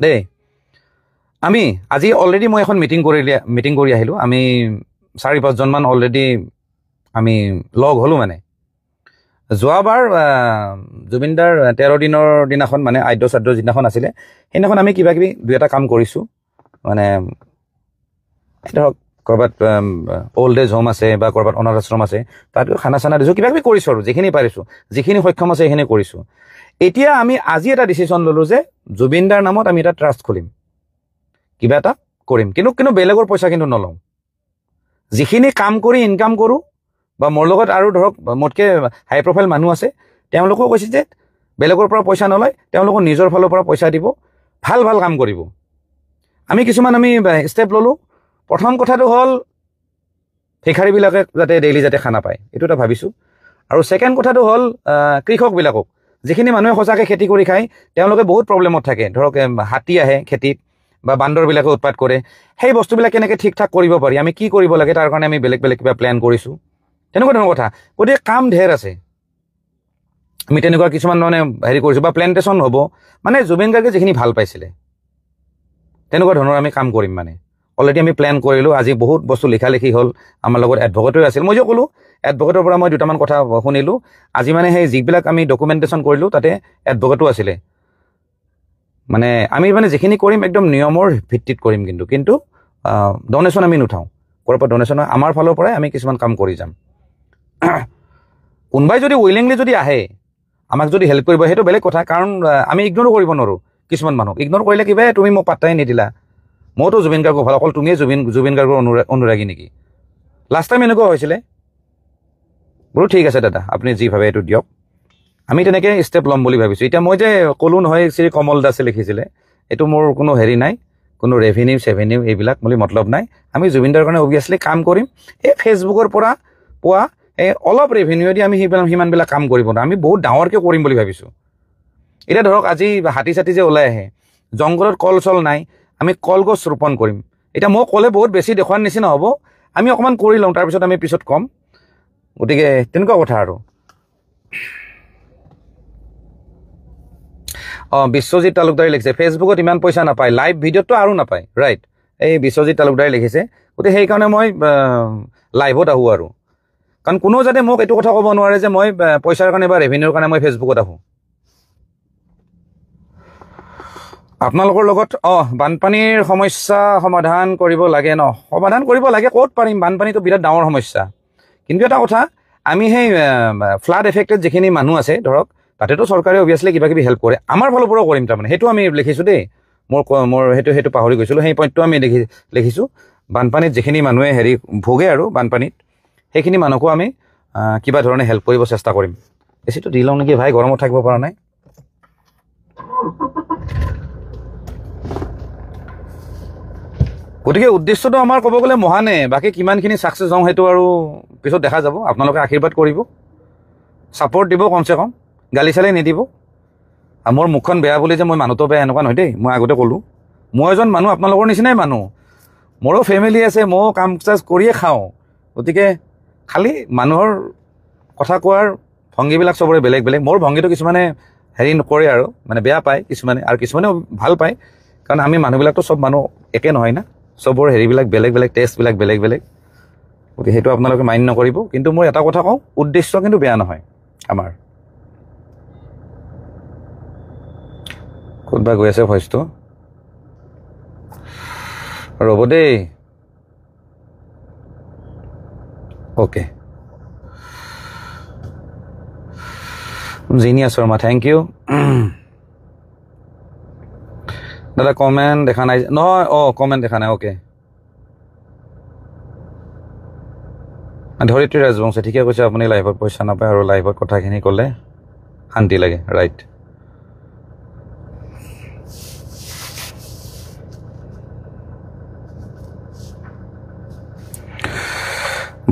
দেই, আমি আজি অলৰেডি মই এখন মিটিং কৰি আহিলোঁ। আমি 4-5জনমান অলৰেডি আমি লগ হ'লোঁ। মানে যোৱাবাৰ জুবিনদাৰ 13 দিনৰ দিনাখন, মানে আদ্য যিদিনাখন আছিলে, সেইদিনাখন আমি কিবা কিবি 2-এটা কাম কৰিছোঁ। মানে ধৰক ক'ৰবাত অল্ড এজ হোম আছে বা ক'ৰবাত অনাথ আশ্ৰম আছে, তাত খানা চানা দিছোঁ, কিবা কিবি কৰিছোঁ, আৰু যিখিনি পাৰিছোঁ, যিখিনি সক্ষম আছে সেইখিনি কৰিছোঁ। এতিয়া আমি আজি এটা ডিচিশ্যন ল'লোঁ যে জুবিনদাৰ নামত আমি এটা ট্ৰাষ্ট খুলিম, কিবা এটা কৰিম, কিন্তু বেলেগৰ পইচা কিন্তু নলওঁ। যিখিনি কাম কৰি ইনকাম কৰোঁ, বা মোৰ লগত আৰু ধৰক মোতকৈ হাই প্ৰফাইল মানুহ আছে, তেওঁলোকেও কৈছে যে বেলেগৰ পৰা পইচা নলয়, তেওঁলোকক নিজৰ ফালৰ পৰা পইচা দিব, ভাল কাম কৰিব। আমি কিছুমান ষ্টেপ ল'লোঁ। প্ৰথম কথাটো হ'ল ভিখাৰীবিলাকে যাতে ডেইলি খানা পায়, এইটো এটা ভাবিছোঁ। আৰু ছেকেণ্ড কথাটো হ'ল কৃষকবিলাকক, যিখিনি মানুহে সঁচাকৈ খেতি কৰি খায়, তেওঁলোকে বহুত প্ৰব্লেমত থাকে। ধৰক হাতী আহে খেতিত, বা বান্দৰবিলাকে উৎপাত কৰে, সেই বস্তুবিলাক কেনেকৈ ঠিক ঠাক কৰিব পাৰি, আমি কি কৰিব লাগে, তাৰ কাৰণে আমি বেলেগ কিবা প্লেন কৰিছোঁ, তেনেকুৱা ধৰণৰ কথা। গতিকে কাম ঢেৰ আছে। আমি তেনেকুৱা কিছুমান মানে কৰিছোঁ, বা প্লেণ্টেশ্যন হ'ব, মানে জুবিন গাৰ্গে যিখিনি ভাল পাইছিলে তেনেকুৱা ধৰণৰ আমি কাম কৰিম। মানে অলৰেডি আমি প্লেন কৰিলোঁ। আজি বহুত বস্তু লিখি হ'ল, আমাৰ লগত এডভকেটো আছিল। মই যে ক'লোঁ, এডভকেটৰ পৰা মই 2টামান কথা শুনিলোঁ। আজি মানে সেই যিবিলাক আমি ডকুমেণ্টেশ্যন কৰিলোঁ, তাতে এডভকেটো আছিলে। মানে আমি যিখিনি কৰিম একদম নিয়মৰ ভিত্তিত কৰিম, কিন্তু ডনেশ্যন আমি নুঠাওঁ, ক'ৰবাৰ পৰা ডনেশ্যন আমাৰ ফালৰ পৰাই আমি কিছুমান কাম কৰি যাম। কোনোবাই যদি উইলিংলি যদি আহে আমাক যদি হেল্প কৰিব, সেইটো বেলেগ কথা, কাৰণ আমি ইগনৰো কৰিব নোৱাৰোঁ। কিছুমান মানুহক ইগন'ৰ কৰিলে কিবা তুমি মোক পাত্তাই নিদিলা, মইতো জুবিন গাৰ্গক ভাল, অকল তুমিয়ে জুবিন গাৰ্গৰ অনুৰাগী নেকি? লাষ্ট টাইম এনেকুৱা হৈছিলে। বোলো ঠিক আছে দাদা, আপুনি যি ভাবে এইটো দিয়ক, আমি তেনেকৈ ষ্টেপ ল'ম বুলি ভাবিছোঁ। এতিয়া মই যে ক'লোঁ নহয়, শ্ৰী কমল দাসে লিখিছিলে, এইটো মোৰ কোনো নাই, কোনো ৰেভিনিউ এইবিলাক বুলি মতলব নাই। আমি জুবিনদাৰ কাৰণে অভিয়াছলি কাম কৰিম। এই ফেচবুকৰ পৰা পোৱা এই অলপ ৰেভিনিউ দি আমি সিমানবিলাক কাম কৰিব নোৱাৰোঁ, আমি বহুত ডাঙৰকৈ কৰিম বুলি ভাবিছোঁ। এতিয়া ধৰক আজি হাতী চাতি যে ওলাই আহে, জংঘলত কল চল নাই, আমি কলগছ ৰোপণ কৰিম। এতিয়া মই ক'লে বহুত বেছি দেখুৱাৰ নিচিনা হ'ব, আমি অকণমান কৰি লওঁ, তাৰপিছত আমি পিছত ক'ম। গতিকে তেনেকুৱা কথা আৰু। বিশ্বজিৎ তালুকদাৰে লিখিছে, ফেচবুকত ইমান পইচা নাপায়, লাইভ ভিডিঅ'তটো আৰু নাপায়। ৰাইট, এই বিশ্বজিৎ তালুকদাৰে লিখিছে। গতিকে সেইকাৰণে মই লাইভত আহোঁ আৰু, কাৰণ কোনেও যাতে মোক এইটো কথা ক'ব নোৱাৰে যে মই পইচাৰ কাৰণে বা ৰেভিনিউৰ কাৰণে মই ফেচবুকত আহোঁ। আপোনালোকৰ লগত বানপানীৰ সমস্যা সমাধান কৰিব লাগে ন? সমাধান কৰিব লাগে, ক'ত পাৰিম, বানপানীটো বিৰাট ডাঙৰ সমস্যা। কিন্তু এটা কথা, আমি সেই ফ্লাড এফেক্টেড যিখিনি মানুহ আছে ধৰক, তাতেতো চৰকাৰে অভিয়াছলি কিবা কিবি হেল্প কৰে, আমাৰ ফালৰ পৰাও কৰিম। তাৰমানে সেইটো আমি লিখিছোঁ দেই, মোৰ সেইটো পাহৰি গৈছিলোঁ, সেই পইণ্টটো আমি লিখিছোঁ। বানপানীত যিখিনি মানুহে ভোগে আৰু বানপানীত, সেইখিনি মানুহকো আমি কিবা ধৰণে হেল্প কৰিব চেষ্টা কৰিম। এচিটো দি লওঁ নেকি ভাই, গৰমত থাকিব পৰা নাই। গতিকে উদ্দেশ্যটো আমাৰ ক'ব গ'লে মহানে, বাকী কিমানখিনি ছাকচেছ হওঁ সেইটো আৰু পিছত দেখা যাব। আপোনালোকে আশীৰ্বাদ কৰিব। ছাপৰ্ট দিব কমচে কম, গালি চালি নিদিব। আৰু মোৰ মুখখন বেয়া বুলি যে মই মানুহটো বেয়া এনেকুৱা নহয় দেই। মই আগতে ক'লোঁ মই এজন মানুহ, আপোনালোকৰ নিচিনাই মানুহ, মোৰো ফেমিলি আছে, ময়ো কাম কাজ কৰিয়ে খাওঁ। গতিকে খালি মানুহৰ কথা কোৱাৰ ভংগীবিলাক চবৰে বেলেগ বেলেগ। মোৰ ভংগীটো কিছুমানে হেৰি নকৰে আৰু মানে বেয়া পায় কিছুমানে, আৰু কিছুমানে ভাল পায়, কাৰণ আমি মানুহবিলাকতো চব মানুহ একে নহয় না, চবৰ হেৰিবিলাক বেলেগ বেলেগ, টেষ্টবিলাক বেলেগ বেলেগ। গতিকে সেইটো আপোনালোকে মাইণ্ড নকৰিব। কিন্তু মই এটা কথা কওঁ, উদ্দেশ্য কিন্তু বেয়া নহয় আমাৰ। ক'তবা গৈ আছে ভইচটো, ৰ'ব দেই। অ'কে, জিনিয়াছ শৰ্মা, থেংক ইউ দাদা। কমেণ্ট দেখা নাই নহয়? কমেণ্ট দেখা নাই। অ'কে, ধৰিত্ৰী ৰাজবংশী, ঠিকে কৈছে আপুনি। লাইভত পইচা নাপায় আৰু লাইভত কথাখিনি ক'লে শান্তি লাগে, ৰাইট।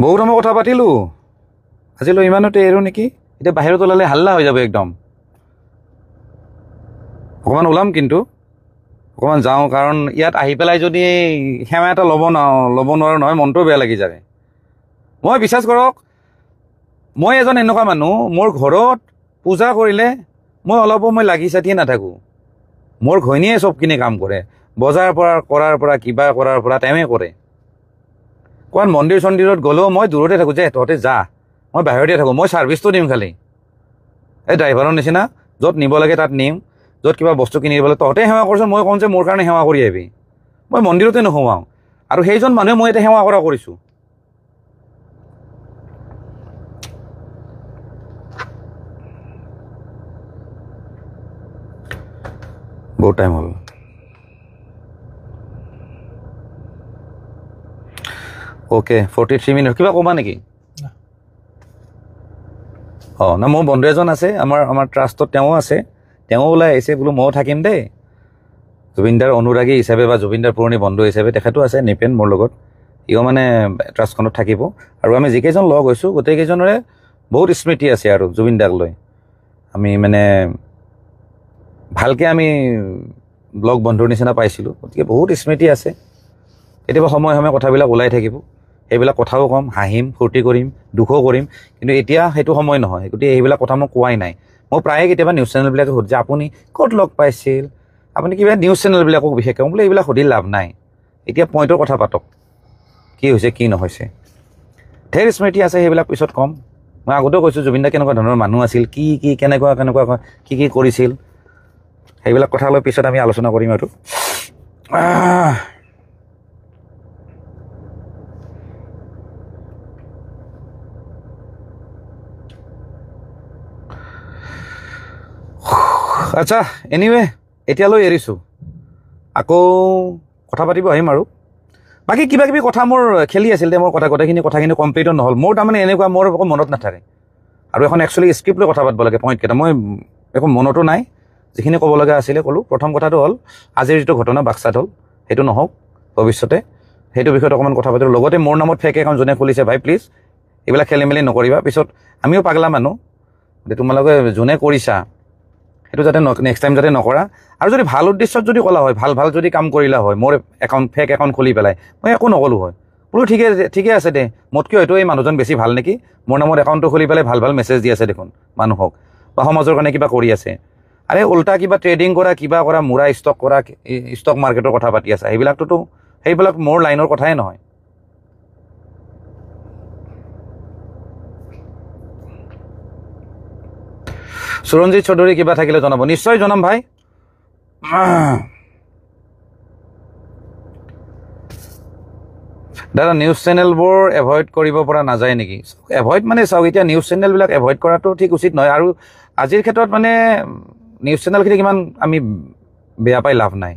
বহুত সময় কথা পাতিলোঁ, আজিলৈ ইমানতে এৰো নেকি? এতিয়া বাহিৰত ওলালে হাল্লা হৈ যাব একদম। অকণমান ওলাম, কিন্তু অকণমান যাওঁ, কাৰণ ইয়াত আহি পেলাই যদি সেৱা এটা ল'ব নোৱাৰোঁ নহয়, মনটোও বেয়া লাগি যায়। মই বিশ্বাস কৰক, মই এজন এনেকুৱা মানুহ, মোৰ ঘৰত পূজা কৰিলে মই অলপো লাগি চাতিয়ে নাথাকোঁ। মোৰ ঘৈণীয়ে চবখিনি কাম কৰে, বজাৰ কৰাৰ পৰা কিবা কৰাৰ পৰা তেওঁৱে কৰে। ক'ৰবাত মন্দিৰ চন্দিৰত গ'লেও মই দূৰতে থাকোঁ, যে তহঁতে যা, মই বাহিৰতে থাকোঁ। মই ছাৰ্ভিচটো দিম খালি, এই ড্ৰাইভাৰৰ নিচিনা, য'ত নিব লাগে তাত নিম, য'ত কিবা বস্তু কিনি দিব লাগে তহঁতে সেৱা কৰিছোঁ, মই কওঁ যে মোৰ কাৰণে সেৱা কৰি আহিবি। মই মন্দিৰতে নোসোমাওঁ, আৰু সেইজন মানুহে মই এতিয়া সেৱা কৰা কৰিছোঁ। বহুত টাইম হ'ল। Okay, 43 minute. কিবা ক'বা নেকি? না, মোৰ বন্ধু এজন আছে আমাৰ ট্ৰাষ্টত, তেওঁ আছে, তেওঁ ওলাই আহিছে, বোলো ময়ো থাকিম দেই। জুবিনদাৰ অনুৰাগী হিচাপে বা জুবিনদাৰ পুৰণি বন্ধু হিচাপে তেখেতো আছে, নিপেন মোৰ লগত। ইও মানে ট্ৰাষ্টখনত থাকিব। আৰু আমি যিকেইজন লগ হৈছোঁ গোটেইকেইজনৰে বহুত স্মৃতি আছে আৰু জুবিনদাক লৈ। আমি মানে ভালকৈ আমি লগ বন্ধুৰ নিচিনা পাইছিলোঁ, গতিকে বহুত স্মৃতি আছে। কেতিয়াবা সময়ে সময়ে কথাবিলাক ওলাই থাকিব, সেইবিলাক কথাও ক'ম, হাঁহিম, ফূৰ্তি কৰিম, দুখো কৰিম। কিন্তু এতিয়া সেইটো সময় নহয়, গতিকে এইবিলাক কথা মই কোৱাই নাই। মই প্ৰায়ে কেতিয়াবা নিউজ চেনেলবিলাকে সুধে যে আপুনি ক'ত লগ পাইছিল, আপুনি কিবা নিউজ চেনেলবিলাকক বিশেষকৈ বোলে এইবিলাক সুধি লাভ নাই। এতিয়া পইণ্টৰ কথা পাতক, কি হৈছে কি নহৈছে। ঢেৰ স্মৃতি আছে, সেইবিলাক পিছত ক'ম। মই আগতেও কৈছোঁ জুবিনদা কেনেকুৱা ধৰণৰ মানুহ আছিল, কেনেকুৱা কি কৰিছিল, সেইবিলাক কথা লৈ পিছত আমি আলোচনা কৰিম। আৰু আচ্ছা, এনিৱে এতিয়ালৈ এৰিছোঁ, আকৌ কথা পাতিব আহিম। আৰু বাকী কিবা কিবি কথা মোৰ খেলি আছিল, মোৰ কথাখিনি কমপ্লিটো নহ'ল। মোৰ তাৰমানে এনেকুৱা, মোৰ একো মনত নাথাকে। আৰু এখন একচুৱেলি স্ক্ৰিপ্ট লৈ কথা পাতিব লাগে, পইণ্টকেইটা মই একো মনতো নাই। যিখিনি ক'ব লগা আছিলে ক'লোঁ। প্ৰথম কথাটো হ'ল, আজিৰ যিটো ঘটনা বাক্সাত হ'ল, সেইটো নহওক ভৱিষ্যতে, সেইটো বিষয়ত অকণমান কথা পাতিলোঁ। লগতে মোৰ নামত ফেক একাউণ্ট যোনে খুলিছে, ভাই প্লিজ এইবিলাক খেলি মেলি নকৰিবা। পিছত আমিও পাগলা মানুহ, তোমালোকে যোনে কৰিছা সেইটো যাতে নেক্সট টাইম যাতে নকৰা। আৰু যদি ভাল উদ্দেশ্যত যদি ক'লা হয়, ভাল যদি কাম কৰিলা হয়, মোৰ ফেক একাউণ্ট খুলি পেলাই মই একো নক'লোঁ হয়, বোলো ঠিকে আছে দে, মোতকৈ হয়তো এই মানুহজন বেছি ভাল নেকি, মোৰ নামত একাউণ্টটো খুলি পেলাই ভাল মেছেজ দি আছে দেখোন মানুহক, বা সমাজৰ কাৰণে কিবা কৰি আছে। আৰে উল্টা কিবা ট্ৰেডিং কৰা, কিবা কৰা, মুৰা ষ্টক মাৰ্কেটৰ কথা পাতি আছে, সেইবিলাক মোৰ লাইনৰ কথাই নহয়। সুৰঞ্জিত চৌধুৰী কিবা থাকিলে জনাব, নিশ্চয় জনাম ভাই। দাদা, নিউজ চেনেলবোৰ এভইড কৰিব পৰা নাযায় নেকি? এভইড মানে চাওক, এতিয়া নিউজ চেনেলবিলাক এভইড কৰাটো ঠিক উচিত নহয়। আৰু আজিৰ ক্ষেত্ৰত মানে নিউজ চেনেলখিনিক ইমান আমি বেয়া পাই লাভ নাই।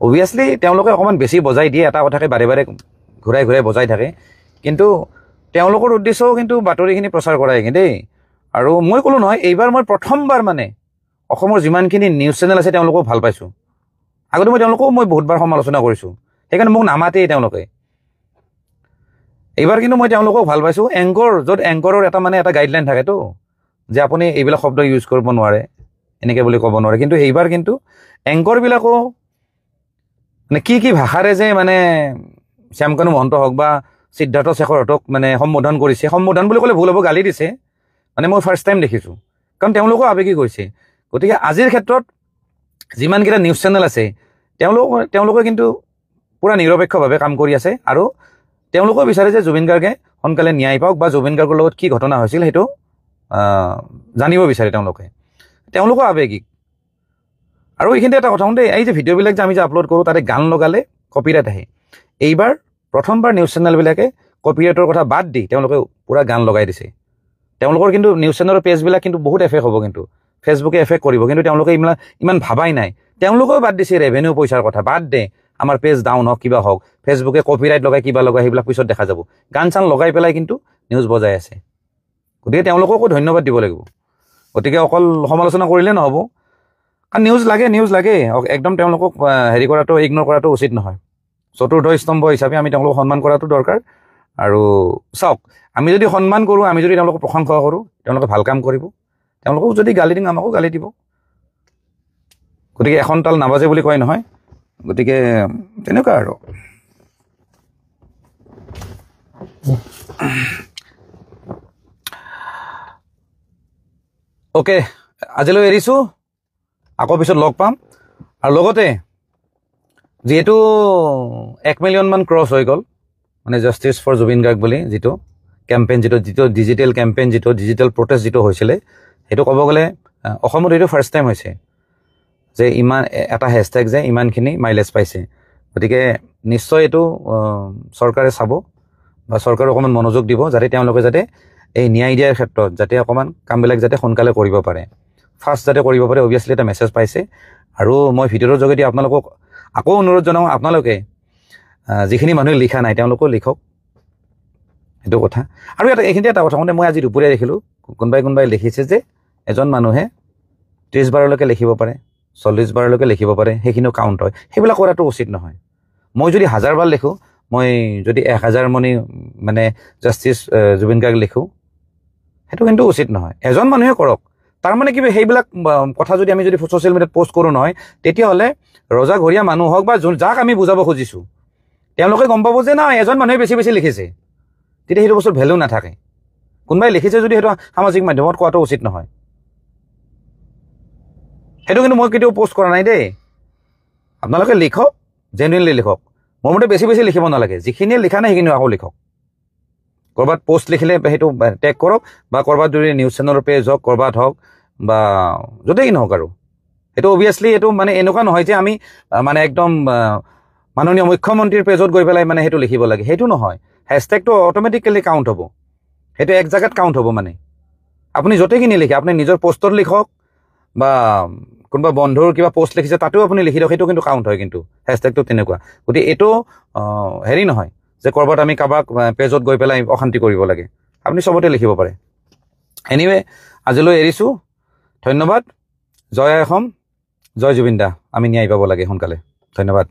অভিয়াছলি তেওঁলোকে অকণমান বেছি বজাই দিয়ে, এটা কথাকে বাৰে বাৰে ঘূৰাই বজাই থাকে। কিন্তু তেওঁলোকৰ উদ্দেশ্যও কিন্তু বাতৰিখিনি প্ৰচাৰ কৰাই দেই। আৰু মই ক'লোঁ নহয়, এইবাৰ মই প্ৰথমবাৰ মানে অসমৰ যিমানখিনি নিউজ চেনেল আছে তেওঁলোকক ভাল পাইছোঁ। আগতে তেওঁলোককো বহুতবাৰ সমালোচনা কৰিছোঁ, সেইকাৰণে মোক নামাতেই তেওঁলোকে। এইবাৰ কিন্তু মই তেওঁলোকক ভাল পাইছোঁ। য'ত এংকৰৰ এটা গাইডলাইন থাকেতো, যে আপুনি এইবিলাক শব্দ ইউজ কৰিব নোৱাৰে এনেকৈ বুলি ক'ব নোৱাৰে কিন্তু এইবাৰ কিন্তু এংকৰবিলাকো মানে কি ভাষাৰে যে মানে শ্যামকানু মহন্ত হওক বা সিদ্ধাৰ্থ শেখৰহঁতক মানে সম্বোধন কৰিছে সম্বোধন বুলি ক'লে ভুল হ'ব গালি দিছে মানে মই ফাৰ্ষ্ট টাইম দেখিছোঁ কাৰণ তেওঁলোকো আৱেগিক হৈছে গতিকে আজিৰ ক্ষেত্ৰত যিমানকেইটা নিউজ চেনেল আছে তেওঁলোকে কিন্তু পুৰা নিৰপেক্ষভাৱে কাম কৰি আছে আৰু তেওঁলোকেও বিচাৰে যে জুবিন গাৰ্গে সোনকালে ন্যায় পাওক বা জুবিন গাৰ্গৰ লগত কি ঘটনা হৈছিল সেইটো জানিব বিচাৰে তেওঁলোকো আৱেগিক আৰু এইখিনিতে এটা কথা দেই এই যে ভিডিঅ'বিলাক যে আমি যে আপলোড কৰোঁ তাতে গান লগালে কপিৰাইট আহে এইবাৰ প্ৰথমবাৰ নিউজ চেনেলবিলাকে কপিৰাইটৰ কথা বাদ দি তেওঁলোকে পুৰা গান লগাই দিছে তেওঁলোকৰ কিন্তু নিউজ চেনেলৰ পেজবিলাক কিন্তু বহুত এফেক্ট হ'ব কিন্তু ফেচবুকে এফেক্ট কৰিব কিন্তু তেওঁলোকে ইমান ভাবাই নাই তেওঁলোকেও বাদ দিছে ৰেভিনিউ পইচাৰ কথা বাদ দে আমাৰ পেজ ডাউন হওক কিবা হওক ফেচবুকে কপিৰাইট লগাই কিবা লগাই সেইবিলাক পিছত দেখা যাব গান চান লগাই পেলাই কিন্তু নিউজ বজাই আছে গতিকে তেওঁলোককো ধন্যবাদ দিব লাগিব গতিকে অকল সমালোচনা কৰিলে নহ'ব কাৰণ নিউজ লাগে একদম তেওঁলোকক হেৰি কৰাটো ইগন'ৰ কৰাটো উচিত নহয় চতুৰ্থ স্তম্ভ হিচাপে আমি তেওঁলোকক সন্মান কৰাটো দৰকাৰ আৰু চাওক আমি যদি সন্মান কৰোঁ আমি যদি তেওঁলোকক প্ৰশংসা কৰোঁ তেওঁলোকে ভাল কাম কৰিব তেওঁলোকক যদি গালি দিওঁ আমাকো গালি দিব গতিকে এখন তাল নাবাজে বুলি কয় নহয় গতিকে তেনেকুৱা আৰু অ'কে আজিলৈ এৰিছোঁ আকৌ পিছত লগ পাম আৰু লগতে যিহেতু 1 মিলিয়নমান ক্ৰছ হৈ গ'ল মানে জাষ্টিছ ফৰ জুবিন গাৰ্গ বুলি যিটো কেম্পেইন যিটো ডিজিটেল কেম্পেইন যিটো ডিজিটেল প্ৰটেষ্ট যিটো হৈছিলে সেইটো ক'ব গ'লে অসমত এইটো ফাৰ্ষ্ট টাইম হৈছে যে ইমান এটা হেছটেগ যে ইমানখিনি মাইলেজ পাইছে গতিকে নিশ্চয় এইটো চৰকাৰে চাব বা চৰকাৰে অকণমান মনোযোগ দিব যাতে তেওঁলোকে যাতে এই ন্যায় দিয়াৰ ক্ষেত্ৰত যাতে অকণমান কামবিলাক যাতে সোনকালে কৰিব পাৰে ফাৰ্ষ্ট যাতে কৰিব পাৰে অভিয়াছলি এটা মেছেজ পাইছে আৰু মই ভিডিঅ'ৰ যোগেদি আপোনালোকক আকৌ অনুৰোধ জনাওঁ আপোনালোকে যিখিনি মানুহে লিখা নাই তেওঁলোকেও লিখক সেইটো কথা আৰু এইখিনিতে এটা কথা মানে মই আজি দুপৰীয়া দেখিলোঁ কোনোবাই লিখিছে যে এজন মানুহে 30 বাৰলৈকে লিখিব পাৰে 40 বাৰলৈকে লিখিব পাৰে সেইখিনিও কাউণ্ট হয় সেইবিলাক কৰাটো উচিত নহয় মই যদি 1000 বাৰ লিখোঁ মই যদি 1000 মানে জাষ্টিছ জুবিন গাৰ্গ লিখোঁ সেইটো কিন্তু উচিত নহয় এজন মানুহে কৰক তাৰমানে কিবা সেইবিলাক কথা যদি আমি যদি ছ'চিয়েল মিডিয়াত পষ্ট কৰোঁ নহয় তেতিয়াহ'লে ৰজাঘৰীয়া মানুহ হওক বা যাক আমি বুজাব খুজিছোঁ তেওঁলোকে গম পাব যে না এজন মানুহে বেছি লিখিছে তেতিয়া সেইটো বস্তুৰ ভেলু নাথাকে কোনোবাই লিখিছে যদি সেইটো সামাজিক মাধ্যমত কোৱাটো উচিত নহয় সেইটো কিন্তু মই কেতিয়াও পষ্ট কৰা নাই দেই আপোনালোকে লিখক জেনুইনলি লিখক মোৰ মতে বেছি লিখিব নালাগে যিখিনিয়ে লিখা নাই সেইখিনি আকৌ লিখক ক'ৰবাত পষ্ট লিখিলে সেইটো টেগ কৰক বা ক'ৰবাত যদি নিউজ চেনেলৰ পেজ হওক ক'ৰবাত হওক বা য'তেই নহওক আৰু সেইটো অভিয়াছলি এইটো মানে এনেকুৱা নহয় যে আমি মানে একদম মাননীয় মুখ্যমন্ত্ৰীৰ পেজত গৈ পেলাই মানে সেইটো লিখিব লাগে সেইটো নহয় হেছটেগটো অট'মেটিকেলি কাউণ্ট হ'ব সেইটো এক জেগাত কাউণ্ট হ'ব মানে আপুনি য'তেখিনি লিখে আপুনি নিজৰ পষ্টত লিখক বা কোনোবা বন্ধুৰ কিবা পষ্ট লিখিছে তাতেও আপুনি লিখি দিয়ক সেইটো কিন্তু কাউণ্ট হয় কিন্তু হেছটেগটো তেনেকুৱা গতিকে এইটো হেৰি নহয় যে ক'ৰবাত আমি কাৰোবাক পেজত গৈ পেলাই অশান্তি কৰিব লাগে আপুনি চবতে লিখিব পাৰে এনিৱে আজিলৈ এৰিছোঁ ধন্যবাদ জয় অসম জয় জুবিন দা আমি ন্যায় পাব লাগে সোনকালে ধন্যবাদ